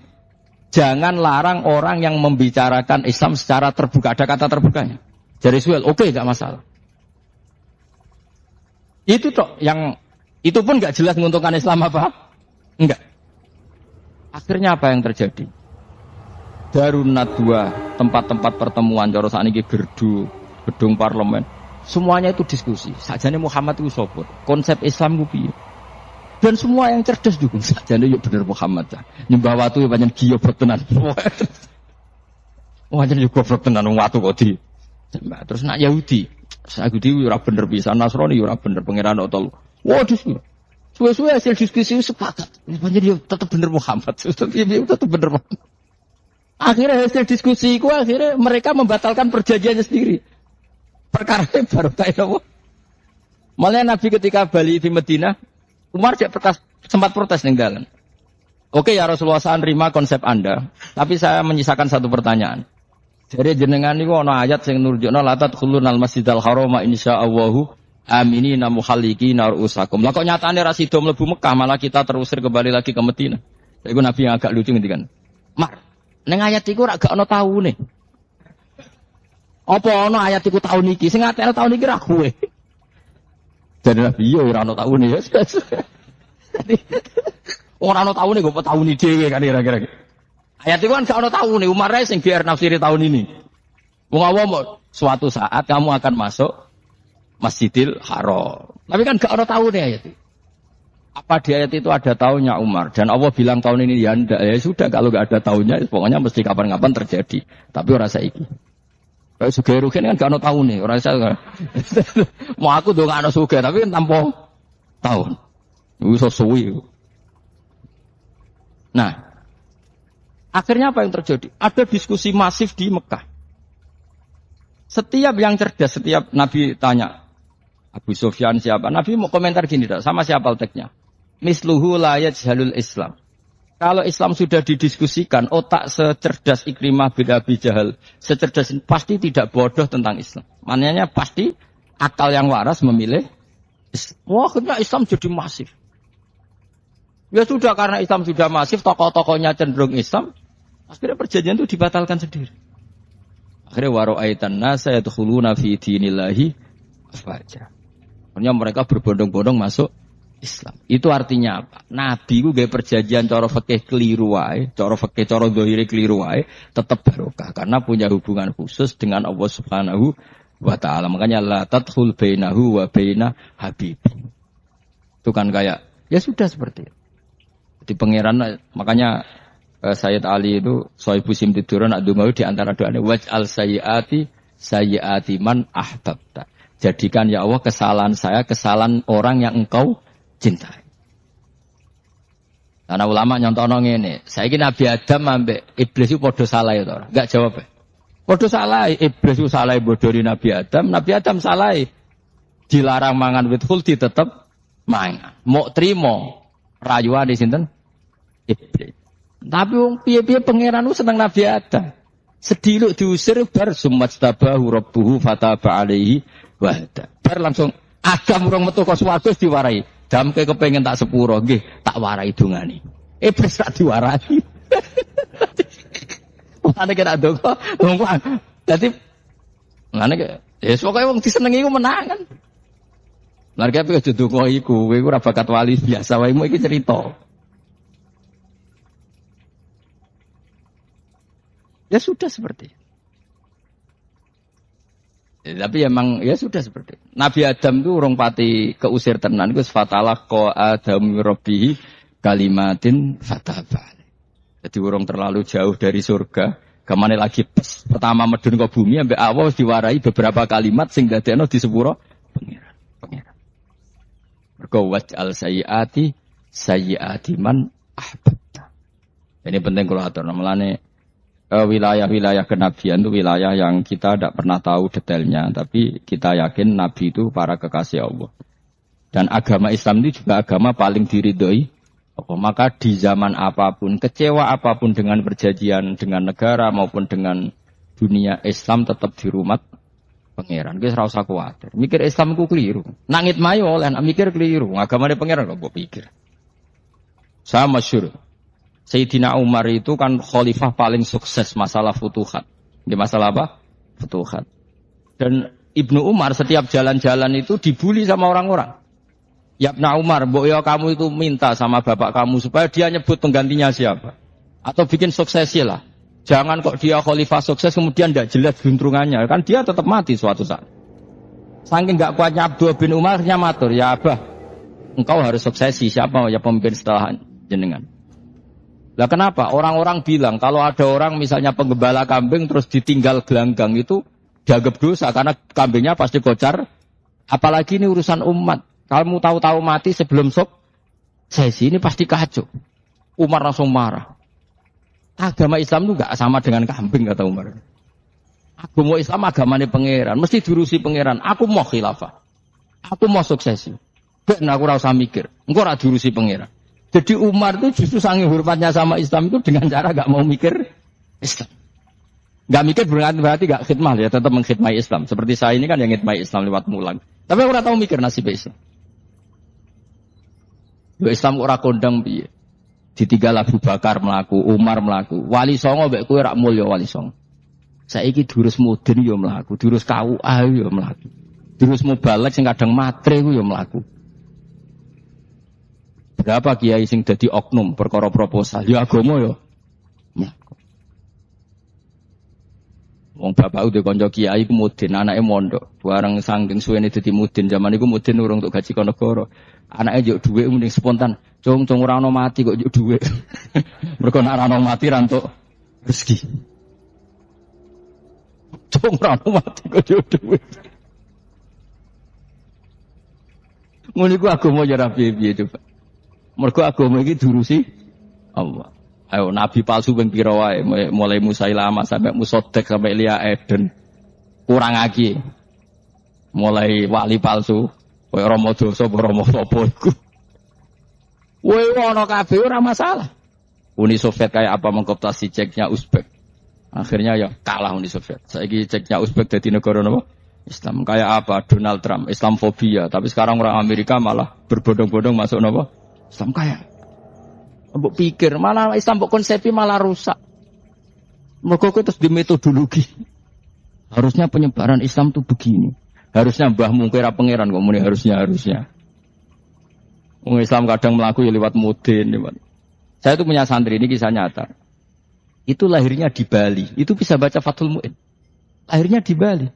Jangan larang orang yang membicarakan Islam secara terbuka. Ada kata terbukanya. Dari Suhail, oke, enggak masalah. Itu dok yang Itu pun nggak jelas menguntungkan Islam apa? Enggak. Akhirnya apa yang terjadi? Darunat 2 tempat-tempat pertemuan cara sakniki gerdu, gedung parlemen. Semuanya itu diskusi. Sajane Muhammad itu sapa? Konsep Islam ku piye? Dan semua yang cerdas dukung sajane yo bener Muhammad. Nyembah watu yo pancen giyoblok tenan. Pancen yo goblok tenan wong watu kok di. Terus nak Yahudi ora bener pisan, Nasrani ora bener pangeran telu. Waduh. Suwe-suwe hasil diskusi sepakat. Pancen yo tetep bener Muhammad. Tetep bener Muhammad. Akhirnya hasil diskusi itu akhirnya mereka membatalkan perjanjiannya sendiri. Perkara baru tahu. Malah Nabi ketika balik di Madinah, Umar sempat protes ning dalan. Oke ya Rasulullah, saya nerima konsep Anda, tapi saya menyisakan satu pertanyaan. Jadi jenengan niku ana ayat sing nurjukna la tadkhulunal masjidal harama insyaallahu aminina muhallikina ru'usakum. Lah kok nyatane ra sida mlebu Mekah, malah kita terusir kembali lagi ke Madinah. Iku Nabi yang agak lucu ngendikan. Mar, ning ayat iku ora gak ana taune. Apa ana ayat iku taun iki? Sing ngatene taun iki ra kowe. Jadi Nabi yo ora ana taune ya. Ora ana taune kok taune dhewe kan kira-kira. Ayat iku kan gak ana taune, Umar ae sing biar nafsiri tahun ini. Wong awam suatu saat kamu akan masuk Masjidil Haram. Tapi kan gak ada taune ayat itu. Apa di ayat itu ada tahunnya Umar? Dan Allah bilang tahun ini ya enggak. Ya sudah kalau gak ada tahunnya pokoknya mesti kapan-kapan terjadi. Tapi ora saiki. Kayak sugih rugen kan gak ada tahunnya. Ora saya. Mau aku dong gak ada sugih tapi kan tanpa tahun. Iku suwi. Nah, akhirnya apa yang terjadi? Ada diskusi masif di Mekah. Setiap yang cerdas, setiap Nabi tanya, Abu Sufyan siapa? Nabi mau komentar gini, sama siapa teknya? Misluhu la yajhalul Islam. Kalau Islam sudah didiskusikan, otak secerdas Ikrimah bin Abi Jahal, secerdas pasti tidak bodoh tentang Islam. Maknanya pasti akal yang waras memilih Islam. Wah, akhirnya Islam jadi masif. Ya sudah, karena Islam sudah masif, tokoh-tokohnya cenderung Islam, akhirnya perjanjian itu dibatalkan sendiri. Akhirnya waro'aitan nasa yadkhuluna fi dinillahi afwaja. Akhirnya mereka berbondong-bondong masuk Islam. Itu artinya apa? Nabi ku gawe perjanjian cara fikih keliru wae, cara fikih cara zahire keliru wae, tetap barokah karena punya hubungan khusus dengan Allah Subhanahu wa taala. Makanya la tadkhul bainahu wa baina habibi. Itu kan kayak ya sudah seperti itu. Di pangeran makanya Sayyid Ali itu Sohibu Simtiduran Adungawi di antara doanya waj'al sayyiati man ahbabta. Jadikan ya Allah kesalahan saya kesalahan orang yang engkau cintai. Karena ulama nyontono ngene, saiki Nabi Adam ambek iblis itu padha salah to ora? Enggak jawab. Padha salah, iblis itu salah bodori Nabi Adam salah. Dilarang mangan wit khuldi tetep mangan. Mok trimo rayuane sinten? Iblis. Tapi wong piye-piye pangeran ku seneng Nabi Adam. Sediluk diusir bar sumat tabahu rabbuhu fataba alaihi wa hada. Bar langsung Adam urung metu ka swarga diwarai. Dam ke kepengen tak sepuro nggih, tak warai dongane. Iblis tak diwarai. Ana kena donga, donga. Dadi ngene ke, ya pokoke wong disenengi iku menang kan. Lah kaya aja donga iku, kowe ora bakat wali biasa wae iki cerita. Ya sudah seperti itu. Ya, tapi emang ya sudah seperti itu. Nabi Adam itu urung pati keusir tenan iku fatalah qa Adam rabbihi kalimatin fataba. Jadi urung terlalu jauh dari surga. Kemana lagi pertama medun ke bumi ambek Allah diwarai beberapa kalimat sing dadekno di sepuro pangeran. Mergo waj'al sayyiati man ahbabta. Ini penting kalau atur namanya wilayah-wilayah kenabian itu wilayah yang kita tidak pernah tahu detailnya, tapi kita yakin Nabi itu para kekasih Allah. Dan agama Islam itu juga agama paling diridhoi. Maka di zaman apapun, kecewa apapun dengan perjanjian dengan negara maupun dengan dunia, Islam tetap dirumat pangeran. Kita ora usah kuwatir. Mikir Islam ku keliru. Nangit mayo oleh mikir keliru. Agamane pangeran kok mbok pikir. Sama masyhur. Sayyidina Umar itu kan khalifah paling sukses masalah futuhat. Di masalah apa? Futuhat. Dan Ibnu Umar setiap jalan-jalan itu dibully sama orang-orang. Ya Ibn Umar, mbok ya kamu itu minta sama bapak kamu supaya dia nyebut penggantinya siapa. Atau bikin suksesi lah. Jangan kok dia khalifah sukses kemudian tidak jelas juntrungannya. Kan dia tetap mati suatu saat. Saking nggak kuatnya Abdullah bin Umar, akhirnya matur, ya Abah, engkau harus suksesi. Siapa ya pemimpin setelah jenengan? Lah kenapa? Orang-orang bilang kalau ada orang misalnya penggembala kambing terus ditinggal gelanggang itu dianggap dosa karena kambingnya pasti kocar. Apalagi ini urusan umat. Kamu tahu-tahu mati sebelum sesi ini pasti kacau. Umar langsung marah. Agama Islam itu enggak sama dengan kambing kata Umar. Agama Islam agamanya pangeran, mesti diurusi pangeran. Aku mau khilafah. Aku mau suksesi. Ben aku ora usah mikir. Engko ora diurusi pangeran. Jadi Umar itu justru saking hormatnya sama Islam itu dengan cara gak mau mikir Islam. Gak mikir berarti gak khidmah ya, tetap mengkhidmati Islam. Seperti saya ini kan yang khidmati Islam lewat mulang. Tapi aku ora tahu mikir nasib Islam. Yo Islam ora kondang piye. Ditinggal Abu Bakar mlaku, Umar mlaku. Wali songo mbek kowe rak mulya wali songo. Saiki durus mudin yo mlaku, durus KUA yo mlaku. Durus mubalek sing kadang matre ku yo mlaku. Berapa kiai sing dadi oknum perkara proposal ya agama yo. Wong bapak udah kanca kiai ku mudin, anake mondok. Bareng saking suwene dadi mudin, zaman iku mudin urung untuk gaji negara. Anake njuk dhuwit mending spontan. Cung ora ono mati kok njuk dhuwit. Mergo nek ora ono mati ra entuk rezeki. Cung ora ono mati kok njuk dhuwit. Ngono iku agama ya ra piye-piye coba. Mergo agama iki diurusi Allah. Ayo nabi palsu ping pira wae mulai Musailamah sampai Musaddaq sampai Lia Eden. Kurang lagi. Mulai wali palsu kaya Rama Dosa apa Rama sapa iku. Kowe ono kabeh ora masalah. Uni Soviet kayak apa mengkooptasi ceknya Uzbek. Akhirnya ya kalah Uni Soviet. Saiki ceknya Uzbek dadi negara napa? Islam. Kayak apa Donald Trump, Islamfobia, tapi sekarang orang Amerika malah berbondong-bondong masuk napa? Islam kaya. Mbok pikir malah Islam mbok konsepi malah rusak. Mergo terus di metodologi. Harusnya penyebaran Islam tuh begini. Harusnya Mbah Mungkira pangeran kok muni harusnya. Wong Islam kadang mlaku ya lewat mudin, lewat. Saya itu punya santri ini kisah nyata. Itu lahirnya di Bali. Itu bisa baca Fathul Mu'in. Lahirnya di Bali.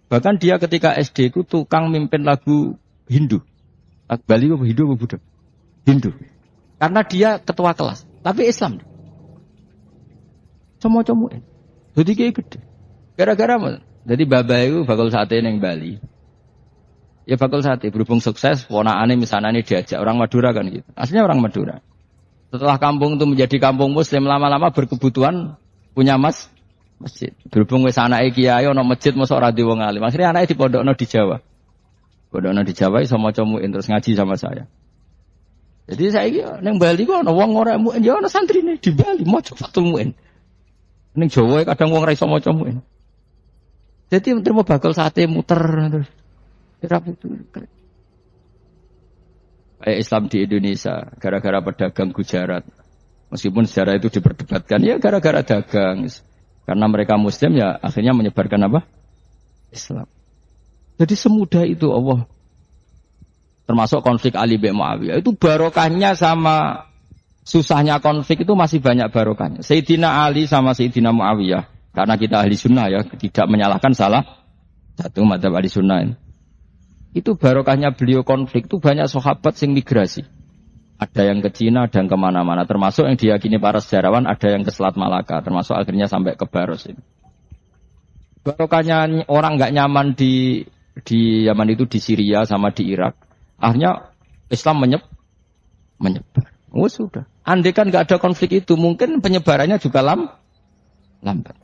Bahkan dia ketika SD itu tukang mimpin lagu Hindu. Bali apa Hindu apa Buddha? Hindu. Karena dia ketua kelas. Tapi Islam. Como-comoin. Jadi kayak gede. Gara-gara apa? Jadi baba itu bakul sate yang Bali. Ya bakul sate. Berhubung sukses, ponakane misalnya ini diajak orang Madura kan gitu. Aslinya orang Madura. Setelah kampung itu menjadi kampung Muslim, lama-lama berkebutuhan punya masjid. Berhubung wis anake kiai ana masjid mosok ora di wong alim. Akhirnya anake dipondokno di Jawa. Pondokno di Jawa iso maca muin terus ngaji sama saya. Jadi saya iki ning Bali kok ana wong ora muin ya ana santrine di Bali maca Fathul Muin. Ning Jawa kadang wong ora iso maca muin. Jadi terima bakal sate muter terus. Kirap itu. Kayak Islam di Indonesia gara-gara pedagang Gujarat. Meskipun sejarah itu diperdebatkan ya gara-gara dagang. Karena mereka Muslim ya akhirnya menyebarkan apa? Islam. Jadi semudah itu Allah. Termasuk konflik Ali bin Muawiyah. Itu barokahnya sama susahnya konflik itu masih banyak barokahnya. Sayyidina Ali sama Sayyidina Muawiyah. Karena kita ahli sunnah ya. Tidak menyalahkan salah satu madzhab ahli sunnah ini. Itu barokahnya beliau konflik itu banyak sahabat yang migrasi. Ada yang ke Cina, ada yang kemana-mana. Termasuk yang diyakini para sejarawan, ada yang ke Selat Malaka. Termasuk akhirnya sampai ke Baros ini. Barokahnya orang nggak nyaman di Yaman itu di Syria sama di Irak. Akhirnya Islam menyebar. Oh sudah. Andai kan nggak ada konflik itu, mungkin penyebarannya juga lambat.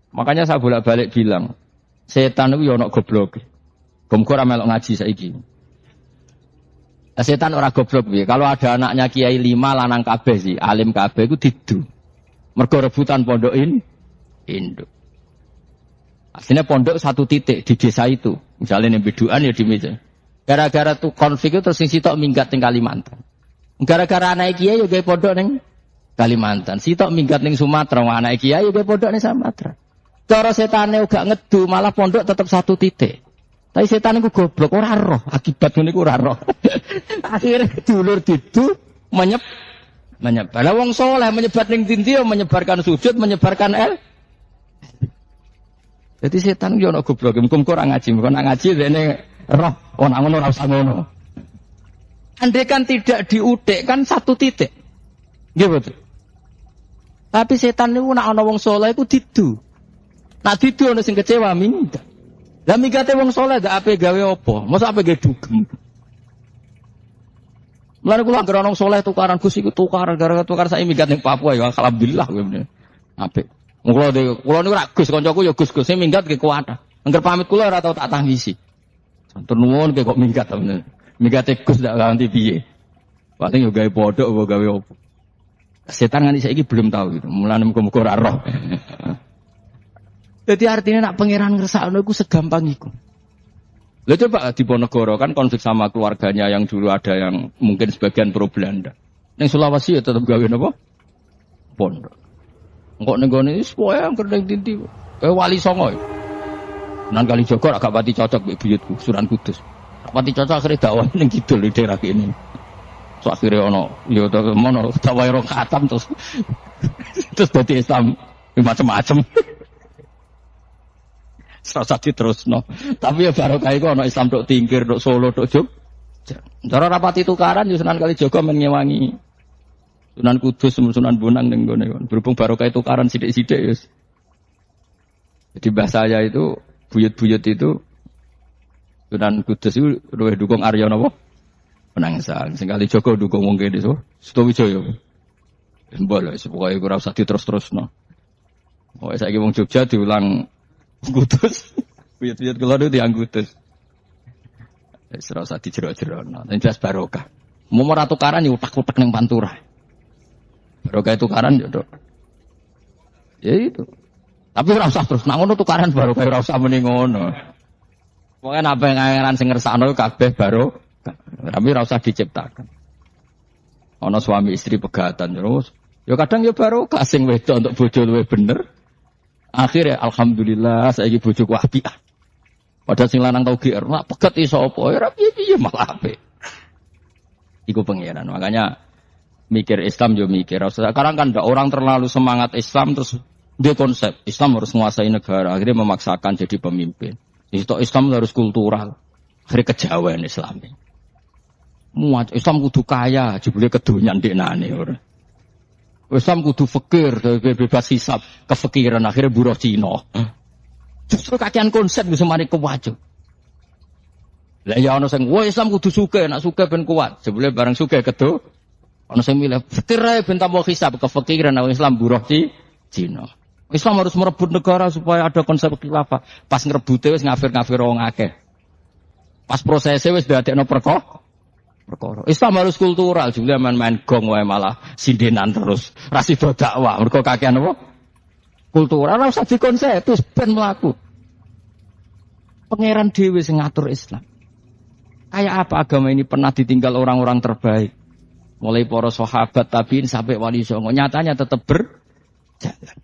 Makanya saya bolak-balik bilang, setan itu ono goblok. Gomkor melok ngaji saiki. Setan ora goblok piye. Kalau ada anaknya kiai 5 lanang kabeh sih, alim kabeh iku didu. Mergo rebutan pondok induk. Akhirnya pondok satu titik di desa itu. Misalnya ning Beduan ya di meja. Gara-gara tuh konflik itu terus sing sitok minggat ning Kalimantan. Gara-gara anak kiai yo gawe pondok ning Kalimantan. Sitok minggat ning Sumatera, anak kiai yo gawe pondok ning Sumatera. Cara setane uga ngedu malah pondok tetap satu titik. Tapi setan iku goblok ora roh, akibat ngene iku ora roh. Akhire dulur didu menyebar. Lah wong saleh menyebar ning ndi menyebarkan sujud, menyebarkan Jadi setan yo ana goblok, muga-muga ora ngaji, muga nek ngaji rene roh, ana ngono ora usah ngono. Andai kan tidak diudik kan satu titik. Nggih betul. Tapi setan niku nek ana wong saleh iku didu. Nek didu ana sing kecewa minggat. Lah mingate wong saleh gak ape gawe apa? Mosok ape gawe dugem. Mulane kula anggere ana wong saleh tukaran Gus iku tukaran gara-gara tukar sak minggat ning Papua ya alhamdulillah kuwi. Apik. Kula niku rak Gus kancaku ya Gus sing minggat ki kuat. Angger pamit kula ora tau tak tangisi. Santur nuwun kok minggat temen. Mingate Gus ndak ganti piye. Paling yo gawe podok apa gawe opo. Setan nganti saiki belum tahu gitu. Mulane muga-muga ora roh. Jadi artinya nak pangeran ngersakno iku segampang iku. Lah coba di Ponegoro kan konflik sama keluarganya yang dulu ada yang mungkin sebagian pro Belanda. Ning Sulawesi ya tetep gawe napa? Pondok. Engko ning gone wis pokoke angker ning ndi. Wali Songo. Nan kali Joko agak pati cocok mbek buyutku Sunan Kudus. Pati cocok akhire dakwah ning kidul di daerah kene. So akhire ono ya mono dakwah ro khatam terus dadi Islam macam-macam. Serasa diterusno. Tapi ya barokah iku ana Islam tok Tingkir, tok Solo, tok Jogja. Cara rapati tukaran yo Sunan Kalijaga men ngewangi Sunan Kudus, Sunan Bonang ning gone. Berhubung barokah tukaran sithik-sithik ya. Jadi bahasa saya itu buyut-buyut itu Sunan Kudus itu luwih dukung Arya napa? Penangsang. Sing Kalijaga dukung wong kene so. Sutawijaya. Mbok lho pokoke ora usah diterus-terusno. Pokoke saiki wong Jogja diulang Kudus, buyut-buyut kula niku tiyang Kudus. Wis ora usah dijero-jerono, nek jelas barokah. Mau ora tukaran ya utak-utak ning Pantura. Barokah tukaran yo, Dok. Ya itu. Tapi ora usah terus nang ngono tukaran barokah ora usah muni ngono. Pokoke napa pangeran sing ngersakno kabeh barokah. Tapi ora usah diciptakan. Ana suami istri pegatan terus. Ya kadang ya barokah sing wedok untuk bojo luwih bener. Akhirnya alhamdulillah saiki bojoku apik. Padahal sing lanang tau GR, nak pegat iso apa? Ora piye-piye malah apik. Iku pangeran. Makanya mikir Islam yo mikir. Sekarang kan ada orang terlalu semangat Islam terus dia konsep Islam harus menguasai negara, akhirnya memaksakan jadi pemimpin. Itu Islam harus kultural. Akhirnya kejawen Islam. Muat Islam kudu kaya, jebule kedonyan deknane ora. Islam kudu fakir, bebas hisab, kefikiran akhirnya buruh Cina. Justru kakean konsep bisa mari kewajib. Lah ya ana sing, "Wah Islam kudu sugih, nek sugih ben kuat." Jebule bareng sugih kedo, ana sing milih fakir ae ben tambah hisab, kefikiran nek Islam buruh Cina. Islam harus merebut negara supaya ada konsep khilafah. Pas ngrebute wis ngafir-ngafir wong akeh. Pas prosesnya wis dadekno perkara. Islam harus kultural, jebule main-main gong wae malah sindenan terus. Ra sida dakwah, mergo kakean apa? Kultural ora usah dikonsep, terus ben mlaku. Pangeran dhewe sing ngatur Islam. Kayak apa agama ini pernah ditinggal orang-orang terbaik. Mulai para sahabat tabiin sampai wali songo, nyatanya tetap berjalan.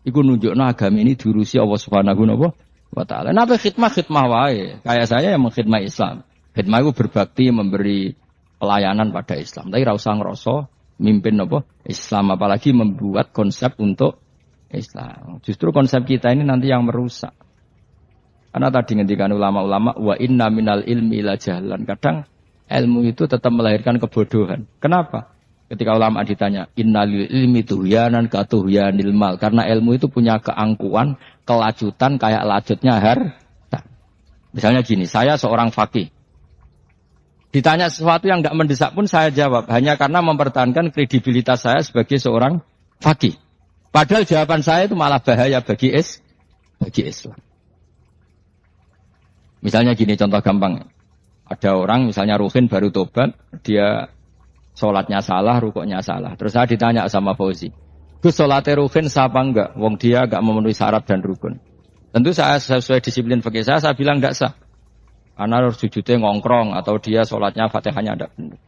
Iku nunjukno agama ini diurusi Allah Subhanahu wa taala. Napa khidmah wae. Kayak saya yang mengkhidmah Islam. Khidmah itu berbakti memberi pelayanan pada Islam. Tapi ra usah ngrasa mimpin apa Islam, apalagi membuat konsep untuk Islam. Justru konsep kita ini nanti yang merusak. Karena tadi ngendikan ulama-ulama wa inna minal ilmi la jahlan. Kadang ilmu itu tetap melahirkan kebodohan. Kenapa? Ketika ulama ditanya innalil ilmi tuhyanan ka tuhyanil mal. Karena ilmu itu punya keangkuhan, kelajutan kayak lajutnya harta. Misalnya gini, saya seorang faqih. Ditanya sesuatu yang tidak mendesak pun saya jawab. Hanya karena mempertahankan kredibilitas saya sebagai seorang faqih. Padahal jawaban saya itu malah bahaya bagi Islam. Misalnya gini, contoh gampang. Ada orang misalnya Ruhin baru tobat, dia sholatnya salah, rukuknya salah. Terus saya ditanya sama Fauzi, Gus sholatnya Ruhin sah apa enggak? Wong dia enggak memenuhi syarat dan rukun. Tentu saya sesuai disiplin fikih saya bilang enggak sah. Karena harus sujudnya ngongkrong atau dia sholatnya Fatihahnya tidak benar.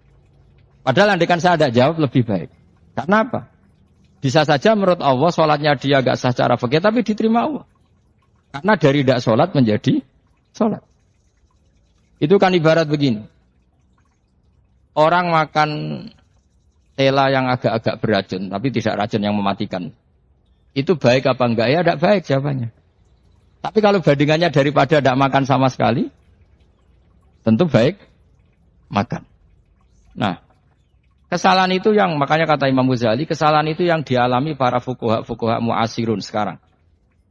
Padahal andaikan saya tidak jawab lebih baik. Karena apa? Bisa saja menurut Allah sholatnya dia enggak sah secara fikih tapi diterima Allah. Karena dari tidak sholat menjadi sholat. Itu kan ibarat begini. Orang makan tela yang agak-agak beracun, tapi tidak racun yang mematikan. Itu baik apa enggak? Ya tidak baik jawabannya. Tapi kalau bandingannya daripada tidak makan sama sekali, tentu baik makan. Nah, kesalahan itu yang, makanya kata Imam Ghazali, kesalahan itu yang dialami para fuqaha mu'asirun sekarang.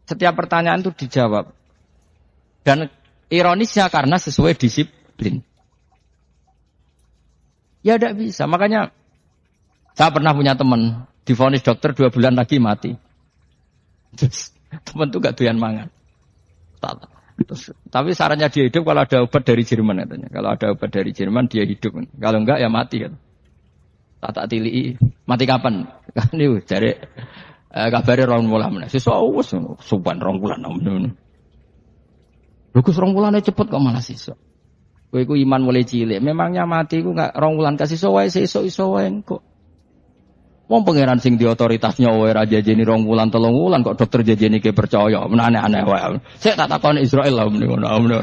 Setiap pertanyaan itu dijawab. Dan ironisnya karena sesuai disiplin. Ya tidak bisa. Makanya saya pernah punya teman, divonis dokter 2 bulan lagi mati. Terus teman itu gak doyan mangan. Tapi sarannya dia hidup kalau ada obat dari Jerman katanya. Kalau ada obat dari Jerman dia hidup. Kalau enggak ya mati kan. Tak tilii. Mati kapan? Kan itu cari kabare 2 bulan. Sesuk suban 2 bulan. Lugus 2 bulannya cepet kok malah sesuk. Kowe iku iman mulai cilik. Memangnya mati iku enggak 2 bulan kasih sesuk wae sesuk iso wae kok. Wong pangeran sing di otoritasnya wae ra jajeni 2 bulan 3 bulan kok dokter jajeni ke percaya. Men aneh-aneh wae. Sik tak takoni Israel lah ngono.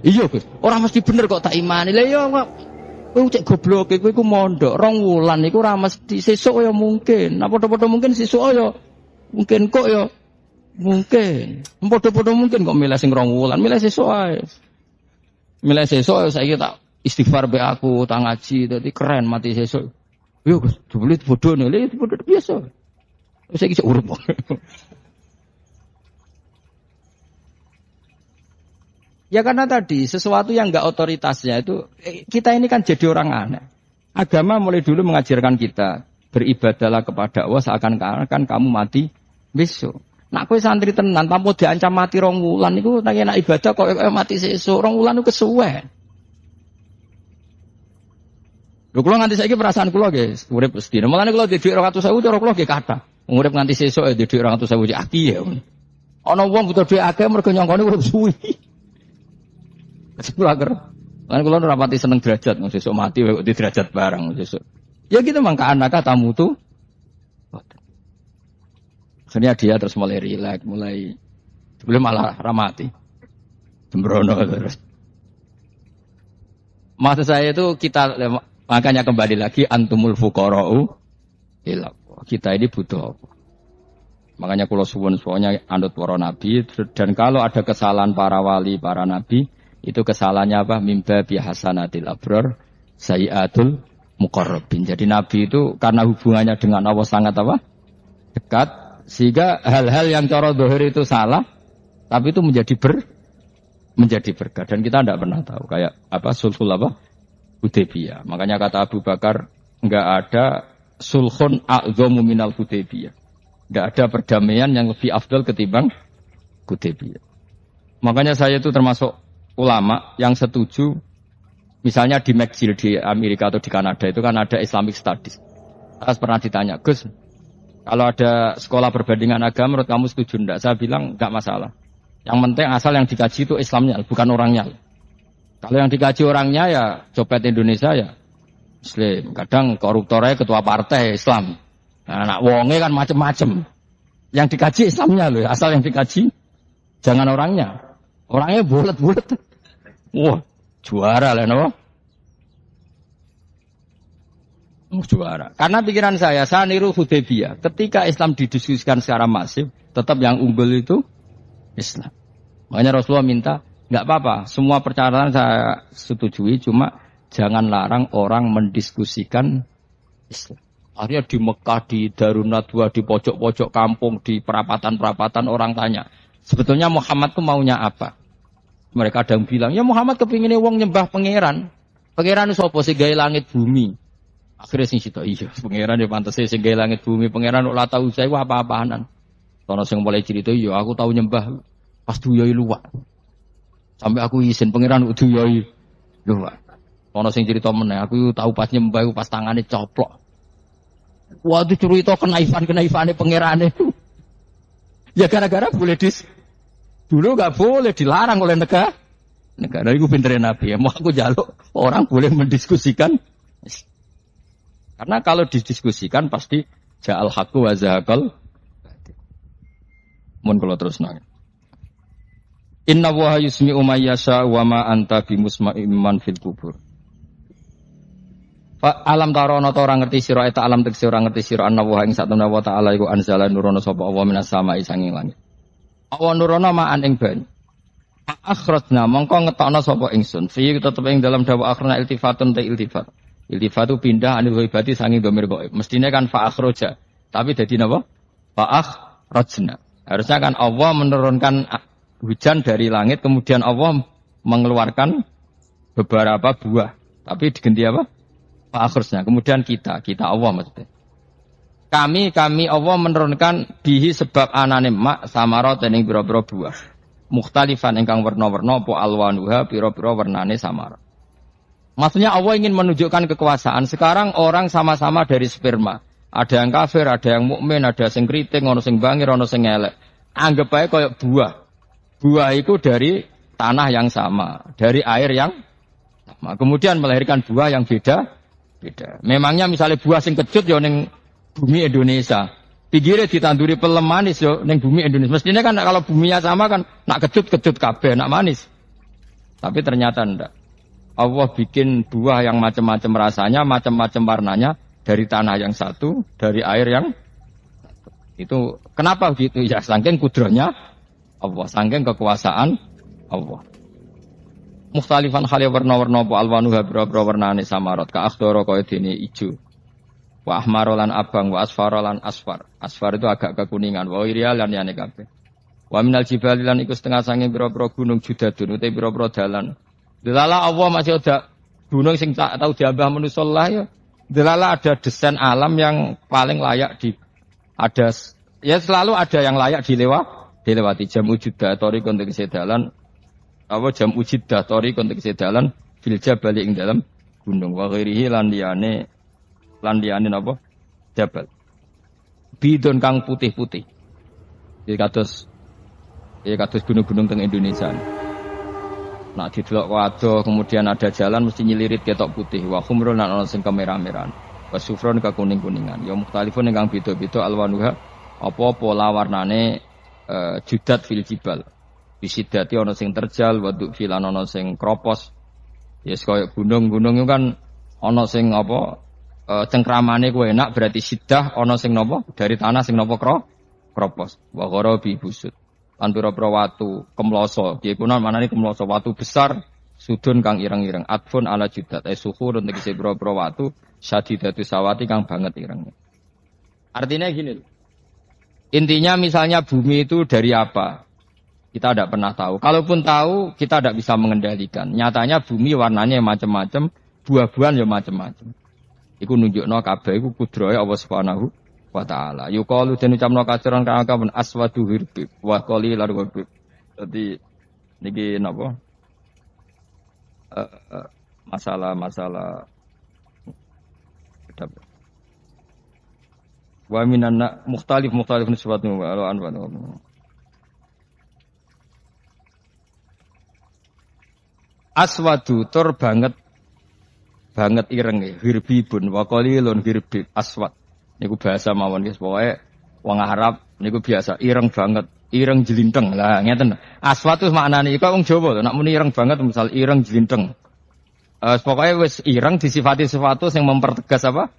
Iya Gus, ora mesti bener kok tak imani. Lah iya kok kowe cek goblok kowe iku mondok 2 bulan iku ora mesti sesuk ya mungkin. Nah padha-padha mungkin sesuk ya mungkin kok ya mungkin. Padha-padha mungkin kok milih sing 2 bulan, milih sesuk ae. Milih sesuk saiki tak istighfar be aku, tak ngaji dadi keren mati sesuk. Yo Gus, jebule bodoh nih, bodoh biasa. Saya kisah urut. Ya karena tadi sesuatu yang enggak otoritasnya itu kita ini kan jadi orang aneh. Agama mulai dulu mengajarkan kita beribadahlah kepada Allah seakan-akan kamu mati besok. Nak kowe santri tenan tanpa diancam mati 2 wulan niku nak ibadah kok mati sesuk 2 wulan niku kesuwen. Lho kula nganti saiki perasaan kula nggih urip mesti. Mulane kula di dhuwit 200.000 cara kula nggih kathah. Urip nganti sesuk di dhuwit 200.000 aki ya. Ana wong butuh dhuwit akeh mergo nyongkone urip suwi. Kula ger. Lan kula ora pati seneng derajat, sesuk mati kok di derajat barang sesuk. Ya gitu mangka anak tamu tuh. Akhirnya dia terus mulai rileks, mulai sebelum malah ramati. Sembrono terus. Maksud saya itu kita makanya kembali lagi antumul fuqara'u ila kita ini butuh apa? Makanya kula suwun soalnya anut para nabi dan kalau ada kesalahan para wali, para nabi itu kesalahannya apa? Mimba bi hasanatil abrar sayiatul muqarrabin. Jadi nabi itu karena hubungannya dengan Allah sangat apa? Dekat sehingga hal-hal yang cara zahir itu salah tapi itu menjadi berkah dan kita tidak pernah tahu kayak apa sulhul apa? Hudaybiyah. Makanya kata Abu Bakar, enggak ada sulhun a'dhamu minal Hudaybiyah. Enggak ada perdamaian yang lebih afdal ketimbang Hudaybiyah. Makanya saya itu termasuk ulama yang setuju misalnya di McGill di Amerika atau di Kanada itu kan ada Islamic Studies. Saya pernah ditanya, Gus, kalau ada sekolah perbandingan agama menurut kamu setuju enggak? Saya bilang enggak masalah. Yang penting asal yang dikaji itu Islamnya, bukan orangnya. Kalau yang dikaji orangnya ya copet Indonesia ya Muslim. Kadang koruptornya ketua partai Islam. Nah, anak wonge kan macem-macem. Yang dikaji Islamnya loh. Asal yang dikaji jangan orangnya. Orangnya bulet-bulet. Wah juara lah no. Juara. Karena pikiran saya niru Hudaybiyah. Ketika Islam didiskusikan secara masif, tetap yang unggul itu Islam. Makanya Rasulullah minta enggak apa-apa, semua percaraan saya setujui, cuma jangan larang orang mendiskusikan Islam. Akhirnya di Mekah, di Darun Nadwa, di pojok-pojok kampung, di perapatan-perapatan orang tanya, sebetulnya Muhammad itu maunya apa? Mereka ada yang bilang, ya Muhammad kepinginnya wong nyembah pangeran. Pangeran itu apa sih gawe langit bumi? Akhirnya sing situ, iya, pangeran ya pantas sing gawe langit bumi, pangeran ora tahu saya apa-apaanan. Sono sing mulai cerita, iya aku tahu nyembah pas duyoi luwak. Sampai aku izin pangeran udah yoi luwak. Ono sing cerita meneh, aku tahu pas nyembah pas tangane coplok. Waduh cerita kenaifane pangerane. Ya gara-gara boleh dulu enggak boleh dilarang oleh negara. Negara itu pintere Nabi. Mau aku jaluk orang boleh mendiskusikan. Karena kalau didiskusikan pasti ja'al haqqu wa zahaqal. Mun kula terusno. Inna wa yusmi'u may yasha wa ma anta bimusma'im man fil kubur. Fa alam tarono ta ora ngerti sira eta alam tekse ora ngerti sira anna wa ing satuna wa ta'ala iku anzala nurono sapa Allah minas sama'i sanging langit. Allah nurono ma'an ing banyu. Akhrajna mongko ngetokno sapa ingsun. Fi tetep ing dalam dawa akhrana iltifatun ta iltifat. Iltifatu pindah anil ghaibati sanging dhamir ghaib. Mestine kan fa akhraja. Tapi dadi napa? Fa akhrajna. Harusnya kan Allah menurunkan hujan dari langit, kemudian Allah mengeluarkan beberapa buah. Tapi diganti apa? Akhirnya. Kemudian kita Allah maksudnya. Kami Allah menurunkan bihi sebab anane mak samarat ing pira-pira buah. Mukhtalifan ingkang warna-warna apa alwanuha pira-pira warnane samar. Maksudnya Allah ingin menunjukkan kekuasaan. Sekarang orang sama-sama dari sperma. Ada yang kafir, ada yang mukmin, ada sing kriting, ono sing bangir, ono sing elek. Anggap aja kayak buah. Buah itu dari tanah yang sama, dari air yang sama. Kemudian melahirkan buah yang beda. Memangnya misalnya buah sing kecut ya ning bumi Indonesia. Pinggirnya ditanduri pelem manis ya ning bumi Indonesia. Mestinya kan kalau buminya sama kan nak kecut kabeh, nak manis. Tapi ternyata ndak. Allah bikin buah yang macam-macam rasanya, macam-macam warnanya dari tanah yang satu, dari air yang itu. Kenapa begitu? Ya saking kudronya Allah, saking kekuasaan Allah. Mukhtalifan khali warna-warna apa alwanuha bira-bira warnane samarat ka akhdara kaya dene ijo. Wa ahmarolan abang wa asfarolan asfar. Asfar itu agak kekuningan, wa irial lan yane kabeh. Wa minal jibali lan iku setengah sange bira-bira gunung judadun utawa bira-bira dalan. Delala Allah masih ada gunung sing tak tahu diambah manusa lah ya. Delala ada desain alam yang paling layak ada ya selalu ada yang layak dilewati jam ujudah tori kontek sedalan apa jam ujidah tori kontek sedalan filja balik ing dalam gunung wa ghairihi lan liyane napa jabal bidon kang putih-putih iki kados gunung-gunung teng Indonesia. Nak didelok wadoh kemudian ada jalan mesti nyilirit ketok putih wa khumrun lan ana sing kemerah-merahan wa sufron ka kuning-kuningan ya mukhtalifun ingkang beda-beda alwanuha apa pola warnane judat fil jibal bisidati ana sing terjal wa filan ana sing kropos yes kaya gunung-gunung itu kan ana sing apa cengkramane ku enak berarti sidah ana sing napa dari tanah sing napa kropos wa gharabi busut lan pira-pira watu kemloso piye kuna manane kemloso watu besar sudun kang ireng-ireng atfun ala judat suhurun tegese pira-pira watu syadidatu sawati kang banget ireng. Artinya gini, intinya misalnya bumi itu dari apa? Kita tidak pernah tahu. Kalaupun tahu, kita tidak bisa mengendalikan. Nyatanya bumi warnanya macam-macam, buah-buahan ya macam-macam. Iku nunjukno kabeh iku kudrohe Allah Subhanahu wa ta'ala. Yuqalu den ucapno kaciran kang aswadu hirbib wa qalilan wabib. Dadi niki napa? Masalah wa minanna mukhtalif nisbatun wa anwa. Aswadu tur banget ireng hirbibun wa qalilun hirbib aswad niku bahasa mawon guys pokoke wong Arab niku biasa ireng banget ireng jelinteng lah ngeten aswad itu maknane iku wong Jawa nek muni ireng banget misal ireng jelinteng pokoknya wis ireng disifati sesuatu yang mempertegas apa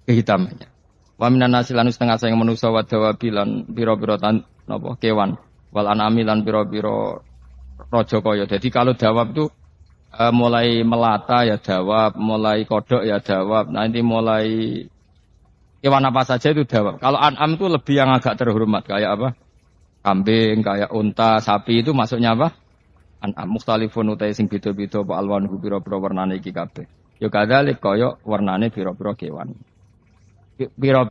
kehitamannya wa minan nasilan setengah sayang manusa wa dawabilan pira-pira napa kewan wal anami lan pira-pira raja kaya jadi kalau dawab itu mulai melata ya dawab, mulai kodok ya dawab, nanti mulai hewan apa saja itu dawab. Kalau an'am itu lebih yang agak terhormat, kayak apa? Kambing, kayak unta, sapi itu masuknya apa? An'am mukhtalifun utai sing beda-beda apa alwanuhu pira-pira warnane iki kabeh. Ya kadzalik kaya warnane pira-pira kewan. Pira